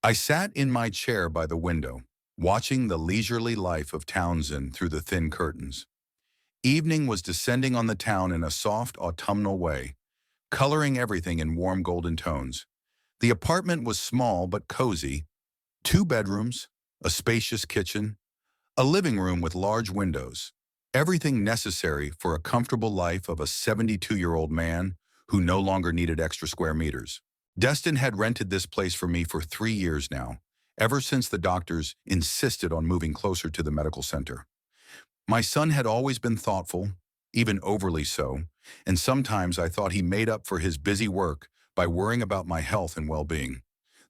I sat in my chair by the window, watching the leisurely life of Townsend through the thin curtains. Evening was descending on the town in a soft autumnal way, coloring everything in warm golden tones. The apartment was small but cozy, two bedrooms, a spacious kitchen, a living room with large windows, everything necessary for a comfortable life of a 72-year-old man who no longer needed extra square meters. Destin had rented this place for me for 3 years now, ever since the doctors insisted on moving closer to the medical center. My son had always been thoughtful, even overly so, and sometimes I thought he made up for his busy work by worrying about my health and well-being.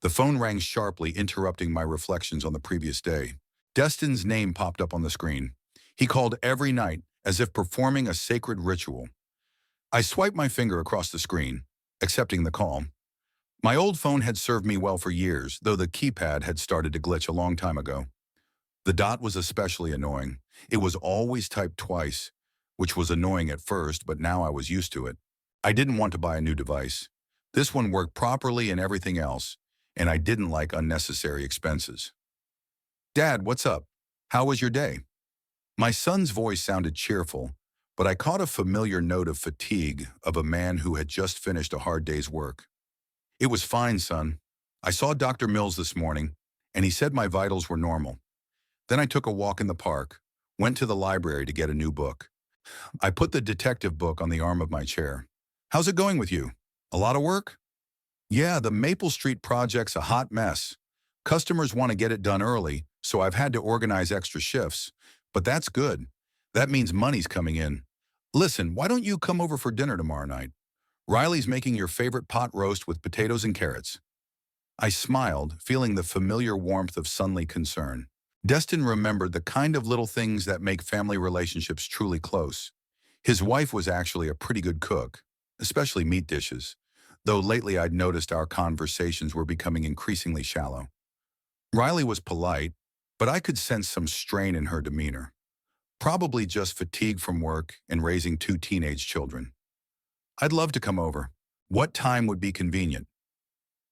The phone rang sharply, interrupting my reflections on the previous day. Destin's name popped up on the screen. He called every night, as if performing a sacred ritual. I swiped my finger across the screen, accepting the call. My old phone had served me well for years, though the keypad had started to glitch a long time ago. The dot was especially annoying. It was always typed twice, which was annoying at first, but now I was used to it. I didn't want to buy a new device. This one worked properly and everything else, and I didn't like unnecessary expenses. "Dad, what's up? How was your day?" My son's voice sounded cheerful, but I caught a familiar note of fatigue of a man who had just finished a hard day's work. "It was fine, son. I saw Dr. Mills this morning, and he said my vitals were normal. Then I took a walk in the park, went to the library to get a new book. I put the detective book on the arm of my chair. How's it going with you? A lot of work?" "Yeah, the Maple Street project's a hot mess. Customers want to get it done early, so I've had to organize extra shifts. But that's good. That means money's coming in. Listen, why don't you come over for dinner tomorrow night? Riley's making your favorite pot roast with potatoes and carrots." I smiled, feeling the familiar warmth of sonly concern. Destin remembered the kind of little things that make family relationships truly close. His wife was actually a pretty good cook, especially meat dishes, though lately I'd noticed our conversations were becoming increasingly shallow. Riley was polite, but I could sense some strain in her demeanor. Probably just fatigue from work and raising two teenage children. "I'd love to come over. What time would be convenient?"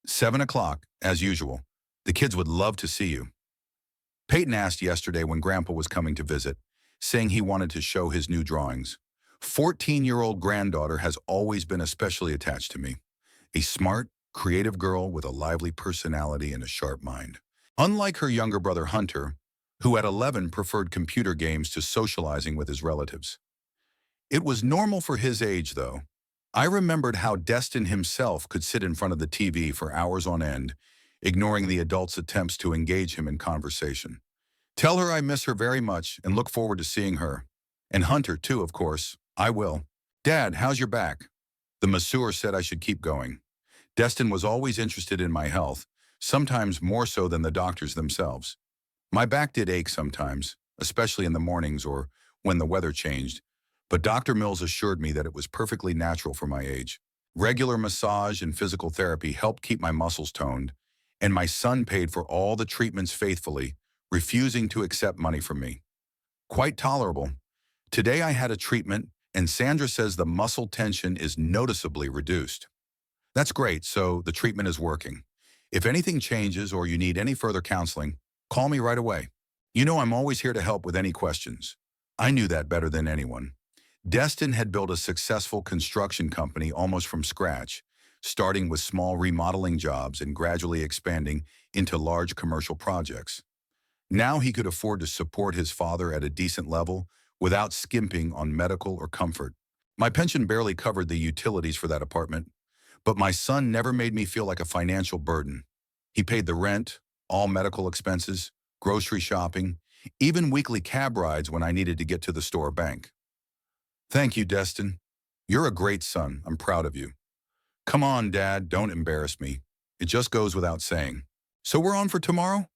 "7 o'clock, as usual. The kids would love to see you." Peyton asked yesterday when Grandpa was coming to visit, saying he wanted to show his new drawings. 14-year-old granddaughter has always been especially attached to me. A smart, creative girl with a lively personality and a sharp mind. Unlike her younger brother Hunter, who at 11 preferred computer games to socializing with his relatives. It was normal for his age, though. I remembered how Destin himself could sit in front of the TV for hours on end, ignoring the adults' attempts to engage him in conversation. "Tell her I miss her very much and look forward to seeing her. And Hunter, too, of course. I will." "Dad, how's your back?" The masseur said I should keep going. Destin was always interested in my health, sometimes more so than the doctors themselves. My back did ache sometimes, especially in the mornings or when the weather changed, but Dr. Mills assured me that it was perfectly natural for my age. Regular massage and physical therapy helped keep my muscles toned, and my son paid for all the treatments faithfully, refusing to accept money from me. Quite tolerable. Today I had a treatment, and Sandra says the muscle tension is noticeably reduced. That's great, so the treatment is working. If anything changes or you need any further counseling, call me right away. You know I'm always here to help with any questions. I knew that better than anyone. Destin had built a successful construction company almost from scratch, starting with small remodeling jobs and gradually expanding into large commercial projects. Now he could afford to support his father at a decent level without skimping on medical or comfort. My pension barely covered the utilities for that apartment, but my son never made me feel like a financial burden. He paid the rent, all medical expenses, grocery shopping, even weekly cab rides when I needed to get to the store or bank. "Thank you, Destin. You're a great son. I'm proud of you." "Come on, Dad, don't embarrass me. It just goes without saying." "So we're on for tomorrow?"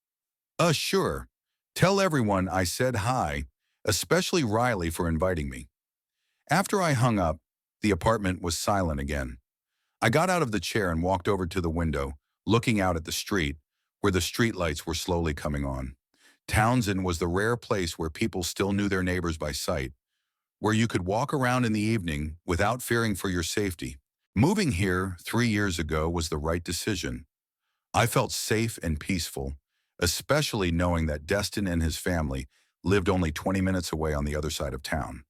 Sure. Tell everyone I said hi, especially Riley for inviting me." After I hung up, the apartment was silent again. I got out of the chair and walked over to the window, looking out at the street, where the streetlights were slowly coming on. Townsend was the rare place where people still knew their neighbors by sight, where you could walk around in the evening without fearing for your safety. Moving here 3 years ago was the right decision. I felt safe and peaceful, especially knowing that Destin and his family lived only 20 minutes away on the other side of town.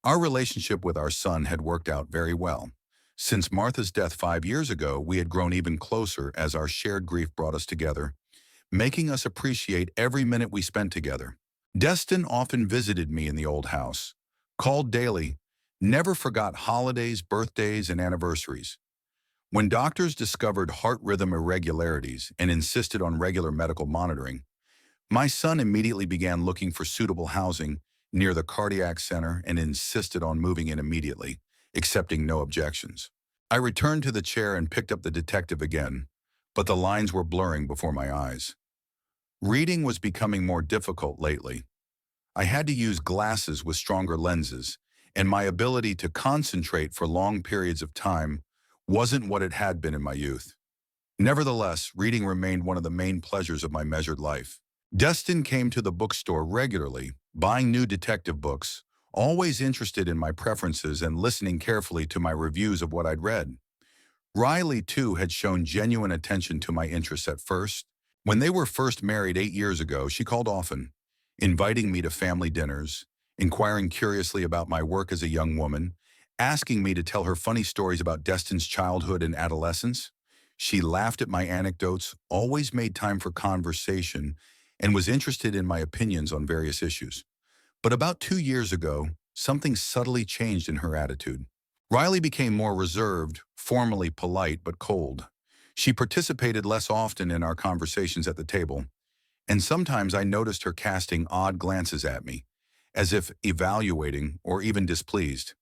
Our relationship with our son had worked out very well. Since Martha's death 5 years ago, we had grown even closer as our shared grief brought us together, making us appreciate every minute we spent together. Destin often visited me in the old house, called daily, never forgot holidays, birthdays, and anniversaries. When doctors discovered heart rhythm irregularities and insisted on regular medical monitoring, my son immediately began looking for suitable housing near the cardiac center and insisted on moving in immediately, accepting no objections. I returned to the chair and picked up the detective again, but the lines were blurring before my eyes. Reading was becoming more difficult lately. I had to use glasses with stronger lenses, and my ability to concentrate for long periods of time wasn't what it had been in my youth. Nevertheless, reading remained one of the main pleasures of my measured life. Destin came to the bookstore regularly, buying new detective books, always interested in my preferences and listening carefully to my reviews of what I'd read. Riley, too, had shown genuine attention to my interests at first. When they were first married 8 years ago, she called often, inviting me to family dinners, inquiring curiously about my work as a young woman, asking me to tell her funny stories about Destin's childhood and adolescence. She laughed at my anecdotes, always made time for conversation, and was interested in my opinions on various issues. But about 2 years ago, something subtly changed in her attitude. Riley became more reserved, formally polite but cold. She participated less often in our conversations at the table, and sometimes I noticed her casting odd glances at me, as if evaluating or even displeased.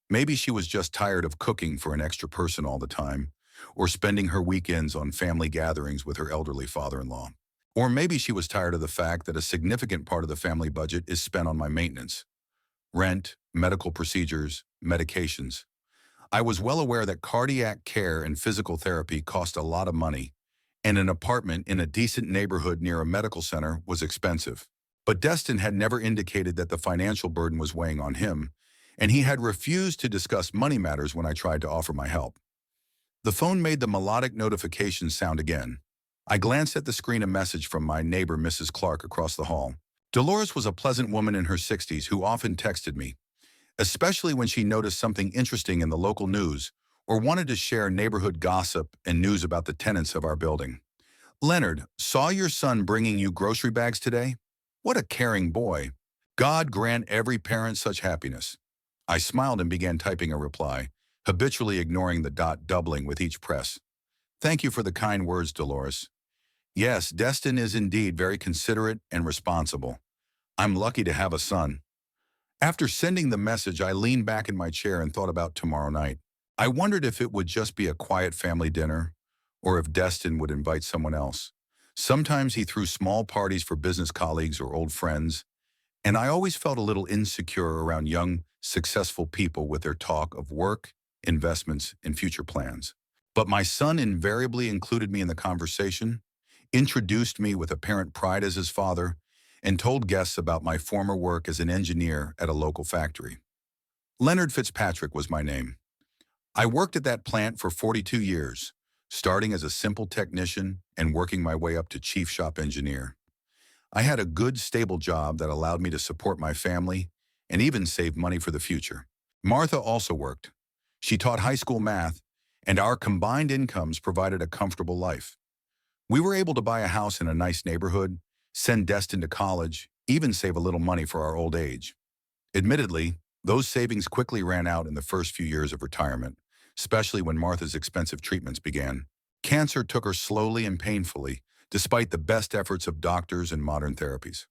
Maybe she was just tired of cooking for an extra person all the time, or spending her weekends on family gatherings with her elderly father-in-law. Or maybe she was tired of the fact that a significant part of the family budget is spent on my maintenance. Rent, medical procedures, medications. I was well aware that cardiac care and physical therapy cost a lot of money, and an apartment in a decent neighborhood near a medical center was expensive. But Destin had never indicated that the financial burden was weighing on him, and he had refused to discuss money matters when I tried to offer my help. The phone made the melodic notification sound again. I glanced at the screen, a message from my neighbor, Mrs. Clark, across the hall. Dolores was a pleasant woman in her 60s who often texted me, especially when she noticed something interesting in the local news or wanted to share neighborhood gossip and news about the tenants of our building. "Leonard, saw your son bringing you grocery bags today? What a caring boy. God grant every parent such happiness." I smiled and began typing a reply, habitually ignoring the dot doubling with each press. "Thank you for the kind words, Dolores. Yes, Destin is indeed very considerate and responsible. I'm lucky to have a son." After sending the message, I leaned back in my chair and thought about tomorrow night. I wondered if it would just be a quiet family dinner, or if Destin would invite someone else. Sometimes he threw small parties for business colleagues or old friends, and I always felt a little insecure around young, successful people with their talk of work, investments, and future plans. But my son invariably included me in the conversation, introduced me with apparent pride as his father, and told guests about my former work as an engineer at a local factory. Leonard Fitzpatrick was my name. I worked at that plant for 42 years, starting as a simple technician and working my way up to chief shop engineer. I had a good, stable job that allowed me to support my family and even save money for the future. Martha also worked. She taught high school math, and our combined incomes provided a comfortable life. We were able to buy a house in a nice neighborhood, send Destin to college, even save a little money for our old age. Admittedly, those savings quickly ran out in the first few years of retirement, especially when Martha's expensive treatments began. Cancer took her slowly and painfully, despite the best efforts of doctors and modern therapies.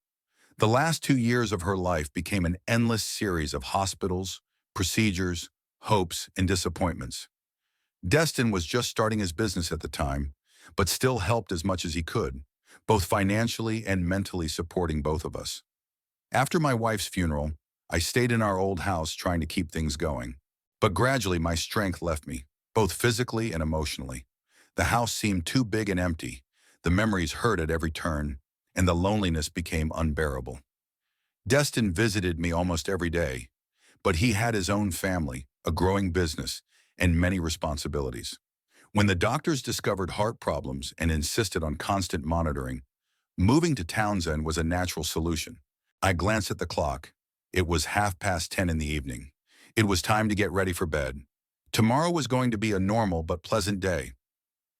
The last 2 years of her life became an endless series of hospitals, procedures, hopes, and disappointments. Destin was just starting his business at the time, but still helped as much as he could, both financially and mentally supporting both of us. After my wife's funeral, I stayed in our old house trying to keep things going. But gradually my strength left me, both physically and emotionally. The house seemed too big and empty, the memories hurt at every turn, and the loneliness became unbearable. Destin visited me almost every day, but he had his own family, a growing business, and many responsibilities. When the doctors discovered heart problems and insisted on constant monitoring, moving to Townsend was a natural solution. I glanced at the clock. It was 10:30 in the evening. It was time to get ready for bed. Tomorrow was going to be a normal but pleasant day.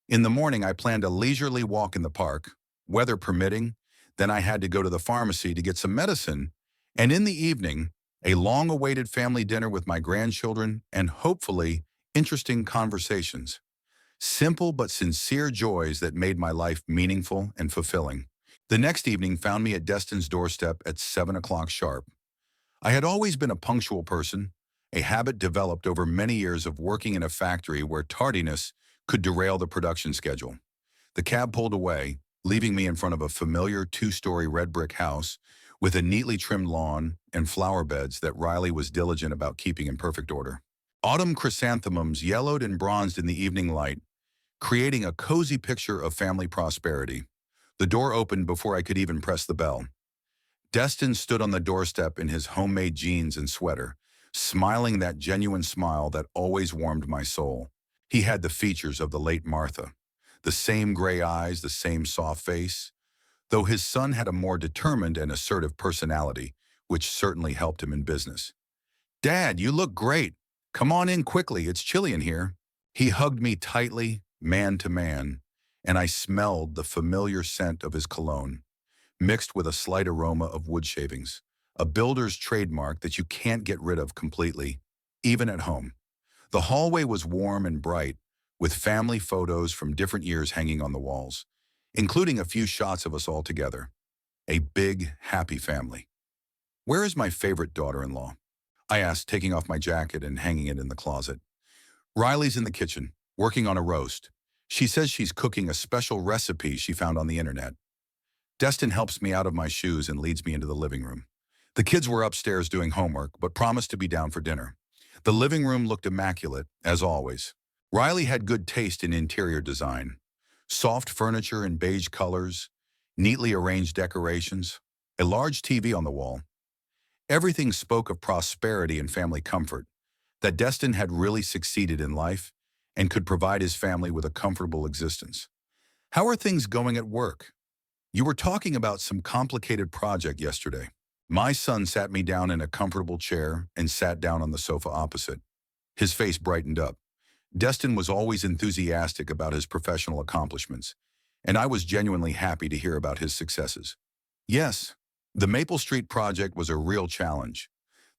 In the morning, I planned a leisurely walk in the park, weather permitting. Then I had to go to the pharmacy to get some medicine. And in the evening, a long-awaited family dinner with my grandchildren and hopefully interesting conversations. Simple but sincere joys that made my life meaningful and fulfilling. The next evening found me at Destin's doorstep at 7 o'clock sharp. I had always been a punctual person, a habit developed over many years of working in a factory where tardiness could derail the production schedule. The cab pulled away, leaving me in front of a familiar two-story red brick house with a neatly trimmed lawn and flower beds that Riley was diligent about keeping in perfect order. Autumn chrysanthemums yellowed and bronzed in the evening light, creating a cozy picture of family prosperity. The door opened before I could even press the bell. Destin stood on the doorstep in his homemade jeans and sweater, smiling that genuine smile that always warmed my soul. He had the features of the late Martha, the same gray eyes, the same soft face, though his son had a more determined and assertive personality, which certainly helped him in business. "Dad, you look great. Come on in quickly, it's chilly in here." He hugged me tightly, man to man, and I smelled the familiar scent of his cologne, mixed with a slight aroma of wood shavings, a builder's trademark that you can't get rid of completely, even at home. The hallway was warm and bright, with family photos from different years hanging on the walls, including a few shots of us all together. A big, happy family. "Where is my favorite daughter-in-law?" I asked, taking off my jacket and hanging it in the closet. "Riley's in the kitchen, working on a roast. She says she's cooking a special recipe she found on the internet." Destin helps me out of my shoes and leads me into the living room. The kids were upstairs doing homework, but promised to be down for dinner. The living room looked immaculate, as always. Riley had good taste in interior design. Soft furniture in beige colors, neatly arranged decorations, a large TV on the wall. Everything spoke of prosperity and family comfort, that Destin had really succeeded in life and could provide his family with a comfortable existence. "How are things going at work? You were talking about some complicated project yesterday." My son sat me down in a comfortable chair and sat down on the sofa opposite. His face brightened up. Destin was always enthusiastic about his professional accomplishments, and I was genuinely happy to hear about his successes. "Yes, the Maple Street project was a real challenge.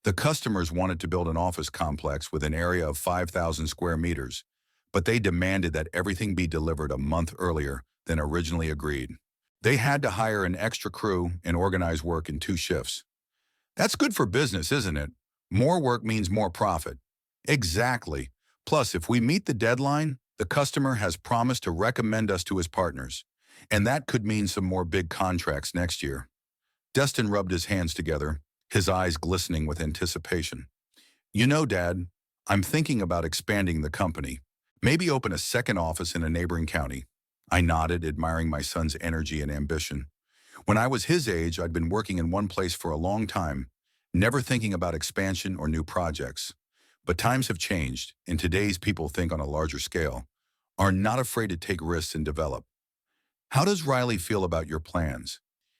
The customers wanted to build an office complex with an area of 5,000 square meters, but they demanded that everything be delivered a month earlier than originally agreed. They had to hire an extra crew and organize work in 2 shifts. That's good for business, isn't it? More work means more profit." "Exactly. Plus, if we meet the deadline, the customer has promised to recommend us to his partners, and that could mean some more big contracts next year." Destin rubbed his hands together, his eyes glistening with anticipation. "You know, Dad, I'm thinking about expanding the company. Maybe open a second office in a neighboring county." I nodded, admiring my son's energy and ambition. When I was his age, I'd been working in one place for a long time, never thinking about expansion or new projects. But times have changed, and today's people think on a larger scale, are not afraid to take risks and develop. "How does Riley feel about your plans?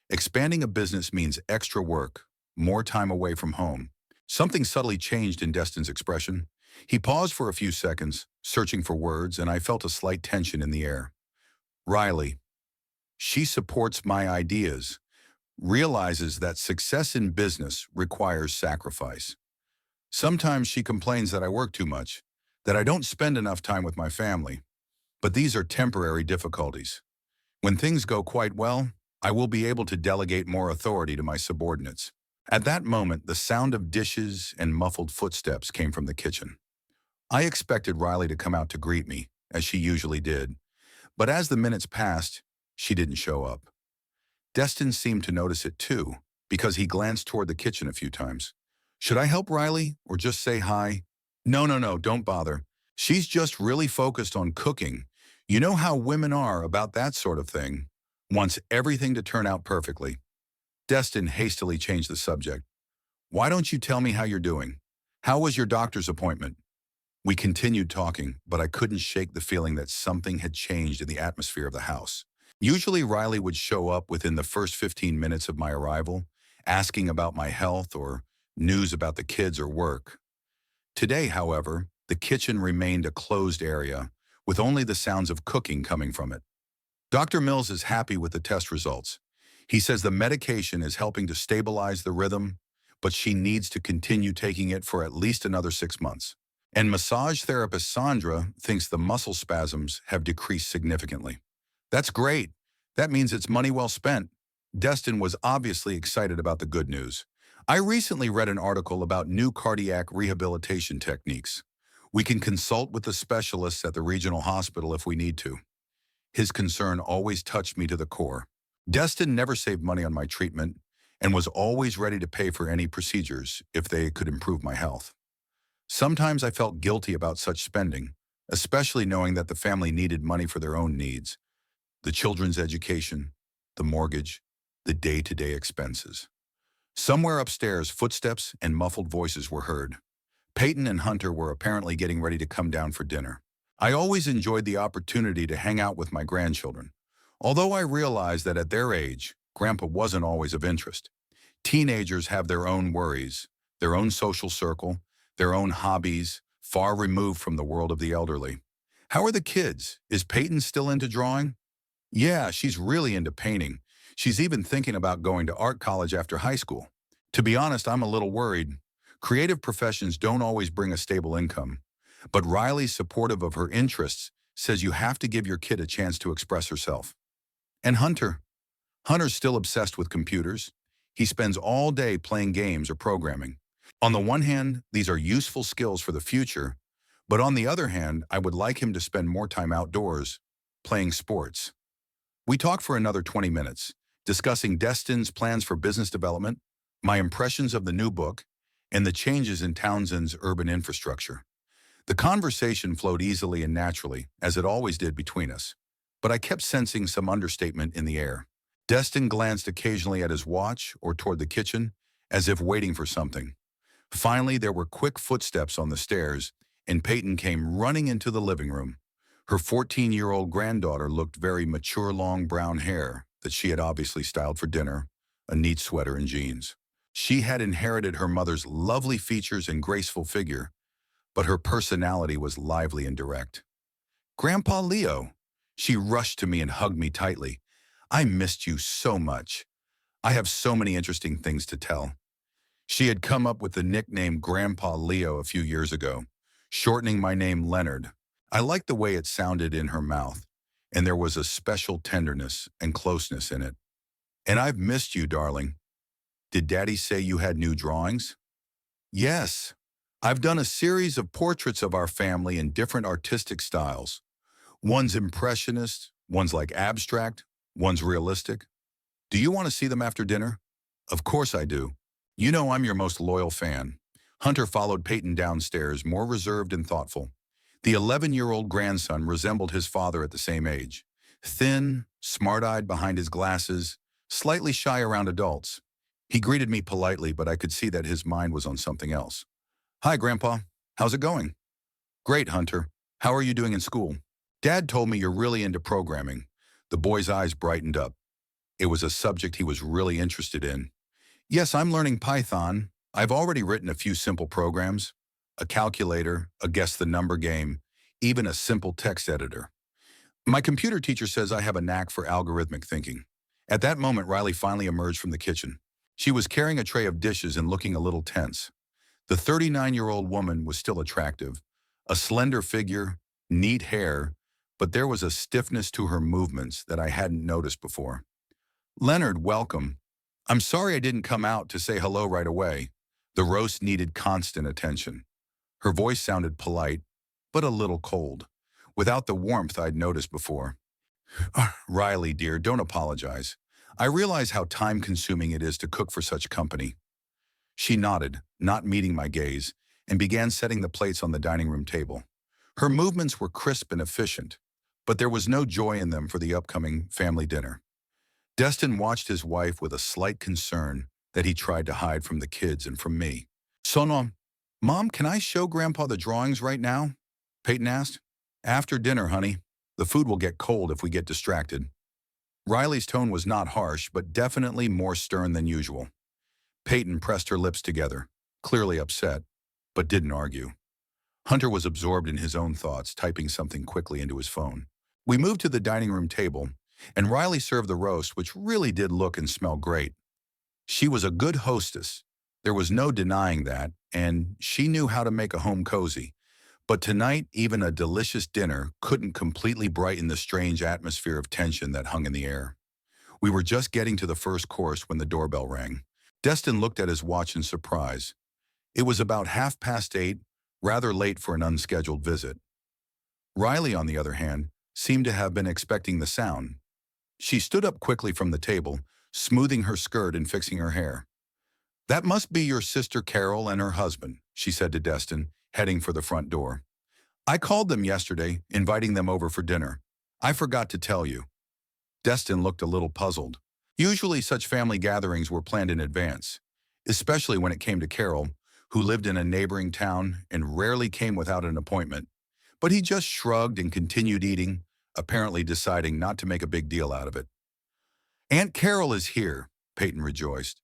Expanding a business means extra work, more time away from home." Something subtly changed in Destin's expression. He paused for a few seconds, searching for words, and I felt a slight tension in the air. "Riley, she supports my ideas, realizes that success in business requires sacrifice. Sometimes she complains that I work too much, that I don't spend enough time with my family. But these are temporary difficulties. When things go quite well, I will be able to delegate more authority to my subordinates." At that moment, the sound of dishes and muffled footsteps came from the kitchen. I expected Riley to come out to greet me, as she usually did, but as the minutes passed, she didn't show up. Destin seemed to notice it too, because he glanced toward the kitchen a few times. "Should I help Riley, or just say hi?" No, don't bother. She's just really focused on cooking. You know how women are about that sort of thing. Wants everything to turn out perfectly." Destin hastily changed the subject. "Why don't you tell me how you're doing? How was your doctor's appointment?" We continued talking, but I couldn't shake the feeling that something had changed in the atmosphere of the house. Usually Riley would show up within the first 15 minutes of my arrival, asking about my health or news about the kids or work. Today, however, the kitchen remained a closed area, with only the sounds of cooking coming from it. Dr. Mills is happy with the test results. He says the medication is helping to stabilize the rhythm, but she needs to continue taking it for at least another 6 months. And massage therapist Sandra thinks the muscle spasms have decreased significantly. That's great. That means it's money well spent. Destin was obviously excited about the good news. I recently read an article about new cardiac rehabilitation techniques. We can consult with the specialists at the regional hospital if we need to. His concern always touched me to the core. Destin never saved money on my treatment and was always ready to pay for any procedures if they could improve my health. Sometimes I felt guilty about such spending, especially knowing that the family needed money for their own needs, the children's education, the mortgage, the day-to-day expenses. Somewhere upstairs, footsteps and muffled voices were heard. Peyton and Hunter were apparently getting ready to come down for dinner. I always enjoyed the opportunity to hang out with my grandchildren, although I realized that at their age, Grandpa wasn't always of interest. Teenagers have their own worries, their own social circle, their own hobbies, far removed from the world of the elderly. How are the kids? Is Peyton still into drawing? Yeah, she's really into painting. She's even thinking about going to art college after high school. To be honest, I'm a little worried. Creative professions don't always bring a stable income. But Riley's supportive of her interests, says you have to give your kid a chance to express herself. And Hunter? Hunter's still obsessed with computers. He spends all day playing games or programming. On the one hand, these are useful skills for the future, but on the other hand, I would like him to spend more time outdoors, playing sports. We talked for another 20 minutes, discussing Destin's plans for business development, my impressions of the new book, and the changes in Townsend's urban infrastructure. The conversation flowed easily and naturally, as it always did between us, but I kept sensing some understatement in the air. Destin glanced occasionally at his watch or toward the kitchen, as if waiting for something. Finally, there were quick footsteps on the stairs, and Peyton came running into the living room. Her 14-year-old granddaughter looked very mature long brown hair that she had obviously styled for dinner, a neat sweater and jeans. She had inherited her mother's lovely features and graceful figure, but her personality was lively and direct. "Grandpa Leo." She rushed to me and hugged me tightly. "I missed you so much. I have so many interesting things to tell." She had come up with the nickname Grandpa Leo a few years ago, shortening my name Leonard. I liked the way it sounded in her mouth, and there was a special tenderness and closeness in it. "And I've missed you, darling. Did Daddy say you had new drawings?" "Yes. I've done a series of portraits of our family in different artistic styles. One's impressionist, one's like abstract, one's realistic. Do you want to see them after dinner?" "Of course I do. You know I'm your most loyal fan." Hunter followed Peyton downstairs, more reserved and thoughtful. The 11-year-old grandson resembled his father at the same age. Thin, smart-eyed behind his glasses, slightly shy around adults. He greeted me politely, but I could see that his mind was on something else. "Hi, Grandpa. How's it going?" "Great, Hunter. How are you doing in school?" "Dad told me you're really into programming." The boy's eyes brightened up. It was a subject he was really interested in. "Yes, I'm learning Python. I've already written a few simple programs. A calculator, a guess the number game, even a simple text editor. My computer teacher says I have a knack for algorithmic thinking." At that moment, Riley finally emerged from the kitchen. She was carrying a tray of dishes and looking a little tense. The 39-year-old woman was still attractive, a slender figure, neat hair, but there was a stiffness to her movements that I hadn't noticed before. "Leonard, welcome. I'm sorry I didn't come out to say hello right away. The roast needed constant attention." Her voice sounded polite, but a little cold, without the warmth I'd noticed before. "Riley, dear, don't apologize. I realize how time-consuming it is to cook for such company." She nodded, not meeting my gaze, and began setting the plates on the dining room table. Her movements were crisp and efficient, but there was no joy in them for the upcoming family dinner. Destin watched his wife with a slight concern that he tried to hide from the kids and from me. "Sono, Mom, can I show Grandpa the drawings right now?" Peyton asked. After dinner, honey. The food will get cold if we get distracted. Riley's tone was not harsh, but definitely more stern than usual. Peyton pressed her lips together, clearly upset, but didn't argue. Hunter was absorbed in his own thoughts, typing something quickly into his phone. We moved to the dining room table, and Riley served the roast, which really did look and smell great. She was a good hostess. There was no denying that, and she knew how to make a home cozy. But tonight, even a delicious dinner couldn't completely brighten the strange atmosphere of tension that hung in the air. We were just getting to the first course when the doorbell rang. Destin looked at his watch in surprise. It was about 8:30, rather late for an unscheduled visit. Riley, on the other hand, seemed to have been expecting the sound. She stood up quickly from the table, smoothing her skirt and fixing her hair. "That must be your sister Carol and her husband," she said to Destin, heading for the front door. "I called them yesterday, inviting them over for dinner. I forgot to tell you." Destin looked a little puzzled. Usually such family gatherings were planned in advance, especially when it came to Carol, who lived in a neighboring town and rarely came without an appointment. But he just shrugged and continued eating, apparently deciding not to make a big deal out of it. "Aunt Carol is here," Peyton rejoiced.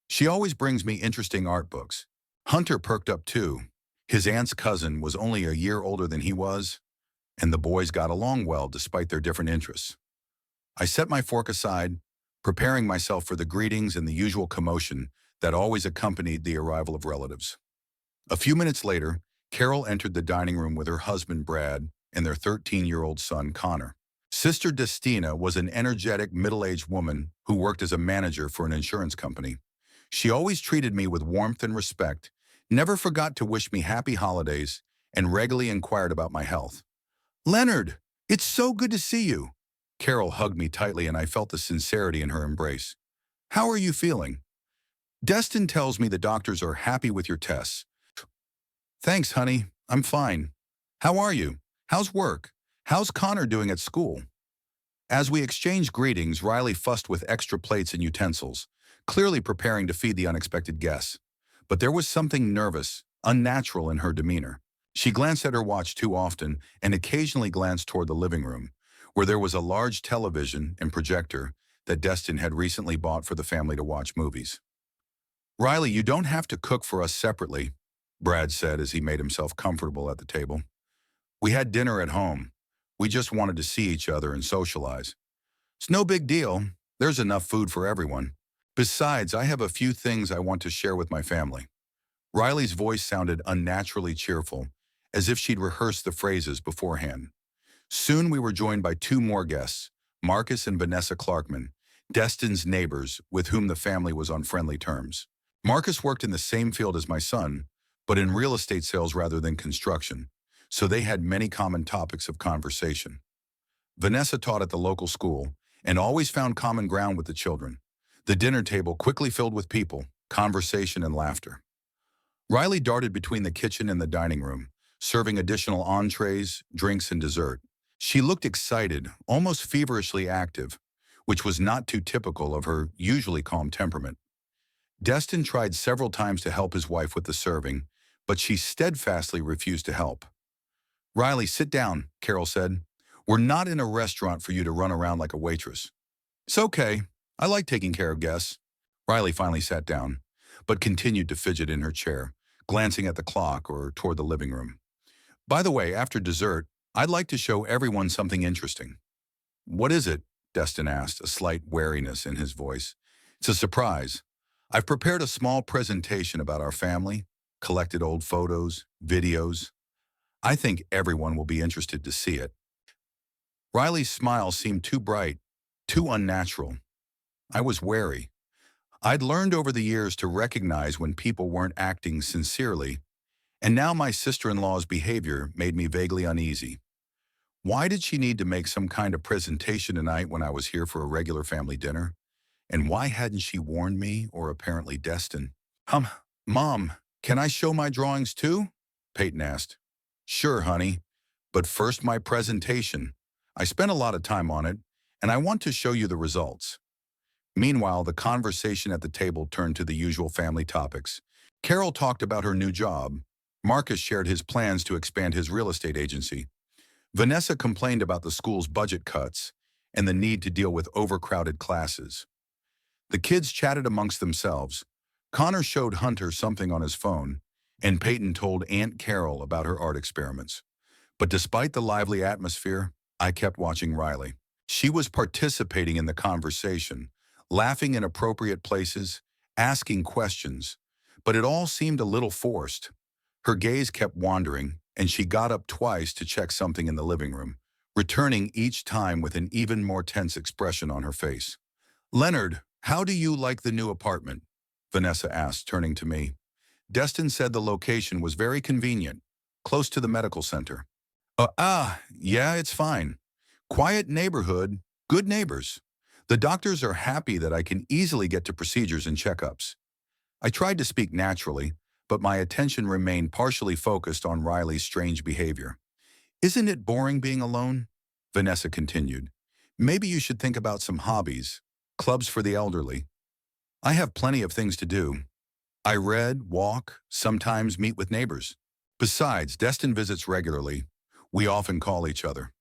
"She always brings me interesting art books." Hunter perked up too. His aunt's cousin was only a year older than he was, and the boys got along well despite their different interests. I set my fork aside, preparing myself for the greetings and the usual commotion that always accompanied the arrival of relatives. A few minutes later, Carol entered the dining room with her husband Brad and their 13-year-old son Connor. Sister Destina was an energetic, middle-aged woman who worked as a manager for an insurance company. She always treated me with warmth and respect, never forgot to wish me happy holidays, and regularly inquired about my health. "Leonard, it's so good to see you." Carol hugged me tightly and I felt the sincerity in her embrace. "How are you feeling?" "Destin tells me the doctors are happy with your tests." "Thanks, honey. I'm fine. How are you? How's work? How's Connor doing at school?" As we exchanged greetings, Riley fussed with extra plates and utensils, clearly preparing to feed the unexpected guests. But there was something nervous, unnatural in her demeanor. She glanced at her watch too often and occasionally glanced toward the living room, where there was a large television and projector that Destin had recently bought for the family to watch movies. "Riley, you don't have to cook for us separately," Brad said as he made himself comfortable at the table. "We had dinner at home. We just wanted to see each other and socialize. It's no big deal. There's enough food for everyone. Besides, I have a few things I want to share with my family." Riley's voice sounded unnaturally cheerful, as if she'd rehearsed the phrases beforehand. Soon we were joined by two more guests, Marcus and Vanessa Clarkman, Destin's neighbors with whom the family was on friendly terms. Marcus worked in the same field as my son, but in real estate sales rather than construction, so they had many common topics of conversation. Vanessa taught at the local school and always found common ground with the children. The dinner table quickly filled with people, conversation, and laughter. Riley darted between the kitchen and the dining room, serving additional entrees, drinks, and dessert. She looked excited, almost feverishly active, which was not too typical of her usually calm temperament. Destin tried several times to help his wife with the serving, but she steadfastly refused to help. "Riley, sit down," Carol said. "We're not in a restaurant for you to run around like a waitress." "It's okay. I like taking care of guests." Riley finally sat down, but continued to fidget in her chair, glancing at the clock or toward the living room. "By the way, after dessert, I'd like to show everyone something interesting." "What is it?" Destin asked, a slight wariness in his voice. "It's a surprise. I've prepared a small presentation about our family, collected old photos, videos. I think everyone will be interested to see it." Riley's smile seemed too bright, too unnatural. I was wary. I'd learned over the years to recognize when people weren't acting sincerely, and now my sister-in-law's behavior made me vaguely uneasy. Why did she need to make some kind of presentation tonight when I was here for a regular family dinner? And why hadn't she warned me, or apparently Destin? Mom, can I show my drawings too?" Peyton asked. "Sure, honey, but first my presentation. I spent a lot of time on it, and I want to show you the results." Meanwhile, the conversation at the table turned to the usual family topics. Carol talked about her new job. Marcus shared his plans to expand his real estate agency. Vanessa complained about the school's budget cuts and the need to deal with overcrowded classes. The kids chatted amongst themselves. Connor showed Hunter something on his phone, and Peyton told Aunt Carol about her art experiments. But despite the lively atmosphere, I kept watching Riley. She was participating in the conversation, laughing in appropriate places, asking questions, but it all seemed a little forced. Her gaze kept wandering, and she got up twice to check something in the living room, returning each time with an even more tense expression on her face. "Leonard, how do you like the new apartment?" Vanessa asked, turning to me. Destin said the location was very convenient, close to the medical center. Yeah, it's fine. Quiet neighborhood, good neighbors. The doctors are happy that I can easily get to procedures and checkups." I tried to speak naturally, but my attention remained partially focused on Riley's strange behavior. "Isn't it boring being alone?" Vanessa continued. "Maybe you should think about some hobbies, clubs for the elderly." "I have plenty of things to do. I read, walk, sometimes meet with neighbors. Besides, Destin visits regularly. We often call each other."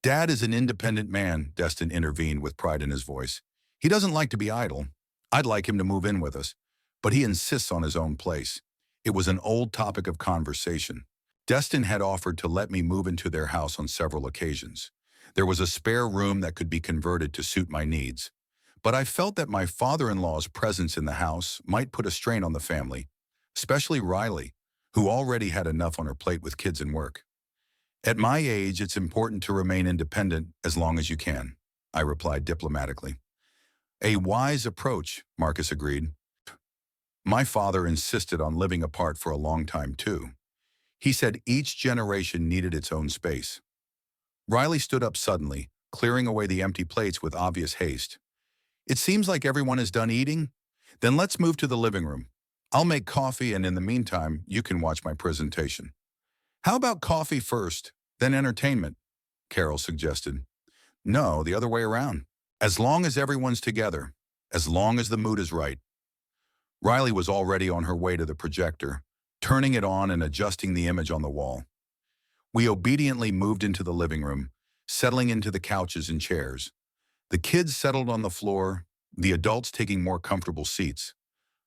"Dad is an independent man," Destin intervened with pride in his voice. "He doesn't like to be idle. I'd like him to move in with us, but he insists on his own place." It was an old topic of conversation. Destin had offered to let me move into their house on several occasions. There was a spare room that could be converted to suit my needs. But I felt that my father-in-law's presence in the house might put a strain on the family, especially Riley, who already had enough on her plate with kids and work. "At my age, it's important to remain independent as long as you can," I replied diplomatically. "A wise approach," Marcus agreed. "My father insisted on living apart for a long time, too. He said each generation needed its own space." Riley stood up suddenly, clearing away the empty plates with obvious haste. "It seems like everyone is done eating. Then let's move to the living room. I'll make coffee, and in the meantime, you can watch my presentation." "How about coffee first, then entertainment?" Carol suggested. "No, the other way around. As long as everyone's together, as long as the mood is right." Riley was already on her way to the projector, turning it on and adjusting the image on the wall. We obediently moved into the living room, settling into the couches and chairs. The kids settled on the floor, the adults taking more comfortable seats.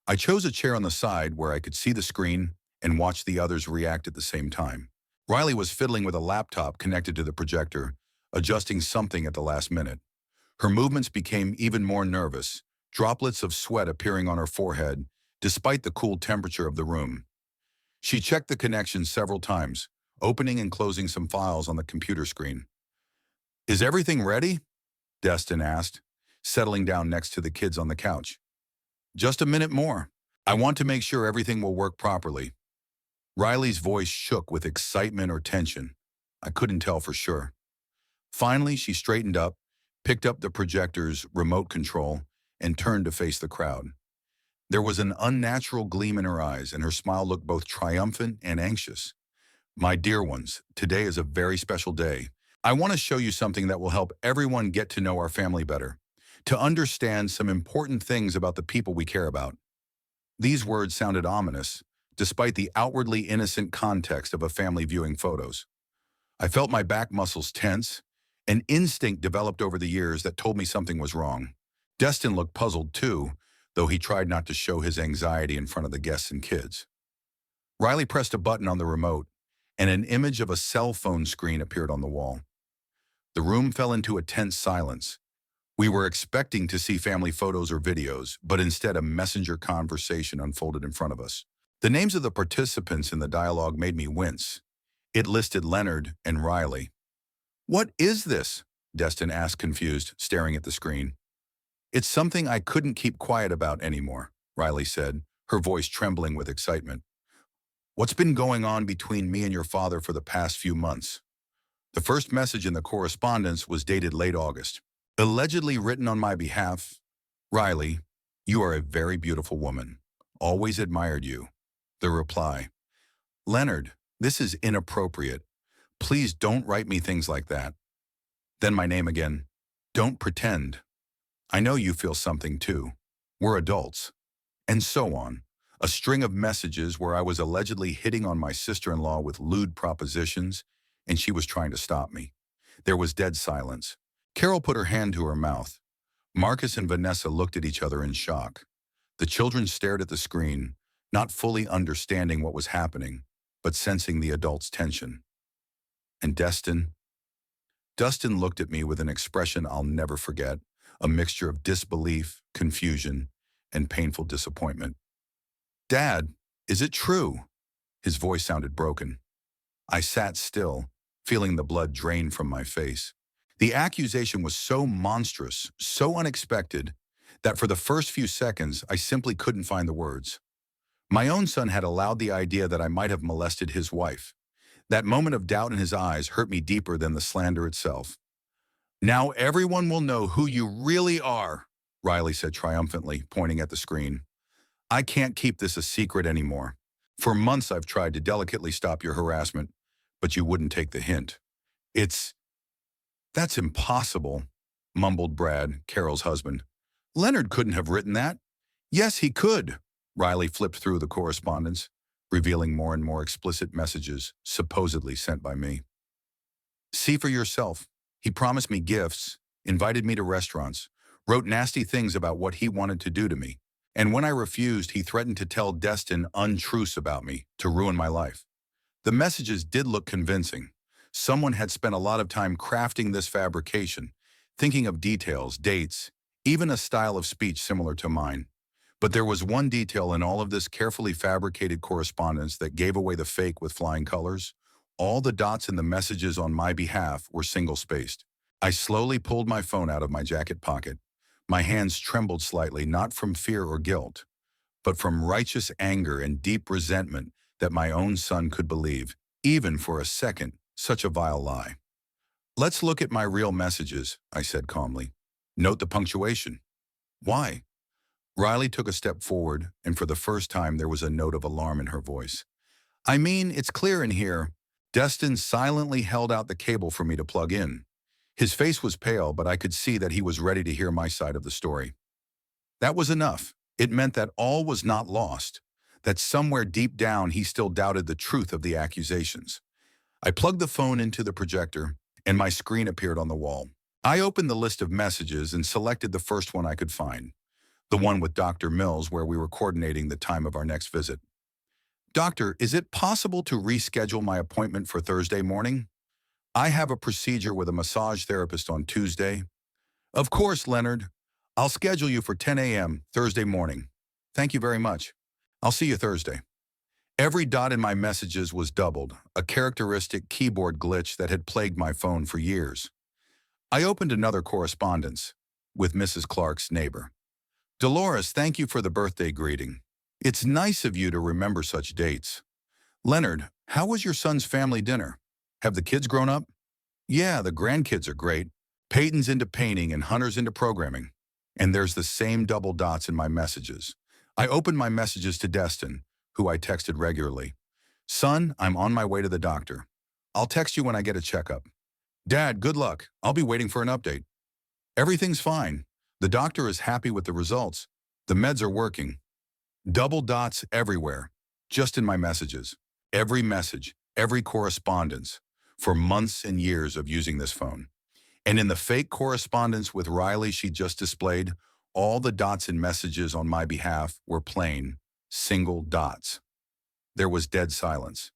I chose a chair on the side where I could see the screen and watch the others react at the same time. Riley was fiddling with a laptop connected to the projector, adjusting something at the last minute. Her movements became even more nervous, droplets of sweat appearing on her forehead, despite the cool temperature of the room. She checked the connection several times, opening and closing some files on the computer screen. "Is everything ready?" Destin asked, settling down next to the kids on the couch. "Just a minute more. I want to make sure everything will work properly." Riley's voice shook with excitement or tension. I couldn't tell for sure. Finally, she straightened up, picked up the projector's remote control, and turned to face the crowd. There was an unnatural gleam in her eyes, and her smile looked both triumphant and anxious. "My dear ones, today is a very special day. I want to show you something that will help everyone get to know our family better, to understand some important things about the people we care about." These words sounded ominous, despite the outwardly innocent context of a family viewing photos. I felt my back muscles tense. An instinct developed over the years that told me something was wrong. Destin looked puzzled too, though he tried not to show his anxiety in front of the guests and kids. Riley pressed a button on the remote, and an image of a cell phone screen appeared on the wall. The room fell into a tense silence. We were expecting to see family photos or videos, but instead a messenger conversation unfolded in front of us. The names of the participants in the dialogue made me wince. It listed Leonard and Riley. "What is this?" Destin asked, confused, staring at the screen. "It's something I couldn't keep quiet about anymore," Riley said, her voice trembling with excitement. "What's been going on between me and your father for the past few months?" The first message in the correspondence was dated late August. Allegedly written on my behalf, "Riley, you are a very beautiful woman. Always admired you." The reply, "Leonard, this is inappropriate. Please don't write me things like that." Then my name again, "Don't pretend. I know you feel something too. We're adults." And so on. A string of messages where I was allegedly hitting on my sister-in-law with lewd propositions, and she was trying to stop me. There was dead silence. Carol put her hand to her mouth. Marcus and Vanessa looked at each other in shock. The children stared at the screen, not fully understanding what was happening, but sensing the adults' tension. And Dustin looked at me with an expression I'll never forget, a mixture of disbelief, confusion, and painful disappointment. "Dad, is it true?" His voice sounded broken. I sat still, feeling the blood drain from my face. The accusation was so monstrous, so unexpected, that for the first few seconds I simply couldn't find the words. My own son had allowed the idea that I might have molested his wife. That moment of doubt in his eyes hurt me deeper than the slander itself. "Now everyone will know who you really are," Riley said triumphantly, pointing at the screen. "I can't keep this a secret anymore. For months I've tried to delicately stop your harassment, but you wouldn't take the hint. That's impossible," mumbled Brad, Carol's husband. "Leonard couldn't have written that." "Yes, he could." Riley flipped through the correspondence, revealing more and more explicit messages supposedly sent by me. "See for yourself. He promised me gifts, invited me to restaurants, wrote nasty things about what he wanted to do to me. And when I refused, he threatened to tell Destin untruths about me to ruin my life." The messages did look convincing. Someone had spent a lot of time crafting this fabrication, thinking of details, dates, even a style of speech similar to mine. But there was one detail in all of this carefully fabricated correspondence that gave away the fake with flying colors. All the dots in the messages on my behalf were single-spaced. I slowly pulled my phone out of my jacket pocket. My hands trembled slightly, not from fear or guilt, but from righteous anger and deep resentment that my own son could believe, even for a second, such a vile lie. "Let's look at my real messages," I said calmly. "Note the punctuation." "Why?" Riley took a step forward, and for the first time there was a note of alarm in her voice. "I mean, it's clear in here." Destin silently held out the cable for me to plug in. His face was pale, but I could see that he was ready to hear my side of the story. That was enough. It meant that all was not lost, that somewhere deep down he still doubted the truth of the accusations. I plugged the phone into the projector, and my screen appeared on the wall. I opened the list of messages and selected the first one I could find, the one with Dr. Mills where we were coordinating the time of our next visit. "Doctor, is it possible to reschedule my appointment for Thursday morning? I have a procedure with a massage therapist on Tuesday." "Of course, Leonard. I'll schedule you for 10 a.m. Thursday morning. Thank you very much. I'll see you Thursday." Every dot in my messages was doubled, a characteristic keyboard glitch that had plagued my phone for years. I opened another correspondence with Mrs. Clark's neighbor. "Dolores, thank you for the birthday greeting. It's nice of you to remember such dates. Leonard, how was your son's family dinner? Have the kids grown up?" "Yeah, the grandkids are great. Peyton's into painting and Hunter's into programming." And there's the same double dots in my messages. I opened my messages to Destin, who I texted regularly. "Son, I'm on my way to the doctor. I'll text you when I get a checkup." "Dad, good luck. I'll be waiting for an update." "Everything's fine. The doctor is happy with the results. The meds are working." Double dots everywhere, just in my messages. Every message, every correspondence, for months and years of using this phone. And in the fake correspondence with Riley she just displayed, all the dots in messages on my behalf were plain, single dots. There was dead silence.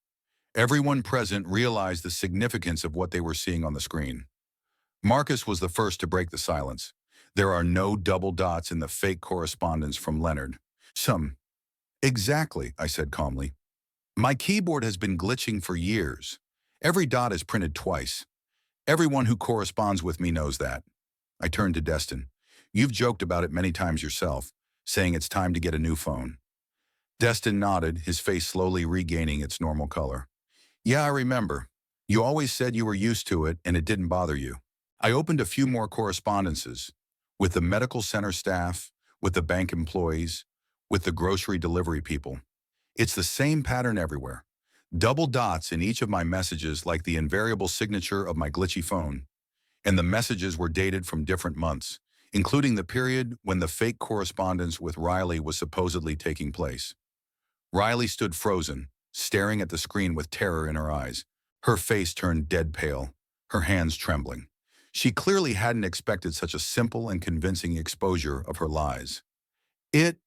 Everyone present realized the significance of what they were seeing on the screen. Marcus was the first to break the silence. "There are no double dots in the fake correspondence from Leonard." "Exactly," I said calmly. "My keyboard has been glitching for years. Every dot is printed twice. Everyone who corresponds with me knows that." I turned to Destin. "You've joked about it many times yourself, saying it's time to get a new phone." Destin nodded, his face slowly regaining its normal color. "Yeah, I remember. You always said you were used to it and it didn't bother you." I opened a few more correspondences, with the medical center staff, with the bank employees, with the grocery delivery people. It's the same pattern everywhere. Double dots in each of my messages like the invariable signature of my glitchy phone. And the messages were dated from different months, including the period when the fake correspondence with Riley was supposedly taking place. Riley stood frozen, staring at the screen with terror in her eyes. Her face turned dead pale, her hands trembling. She clearly hadn't expected such a simple and convincing exposure of her lies. It,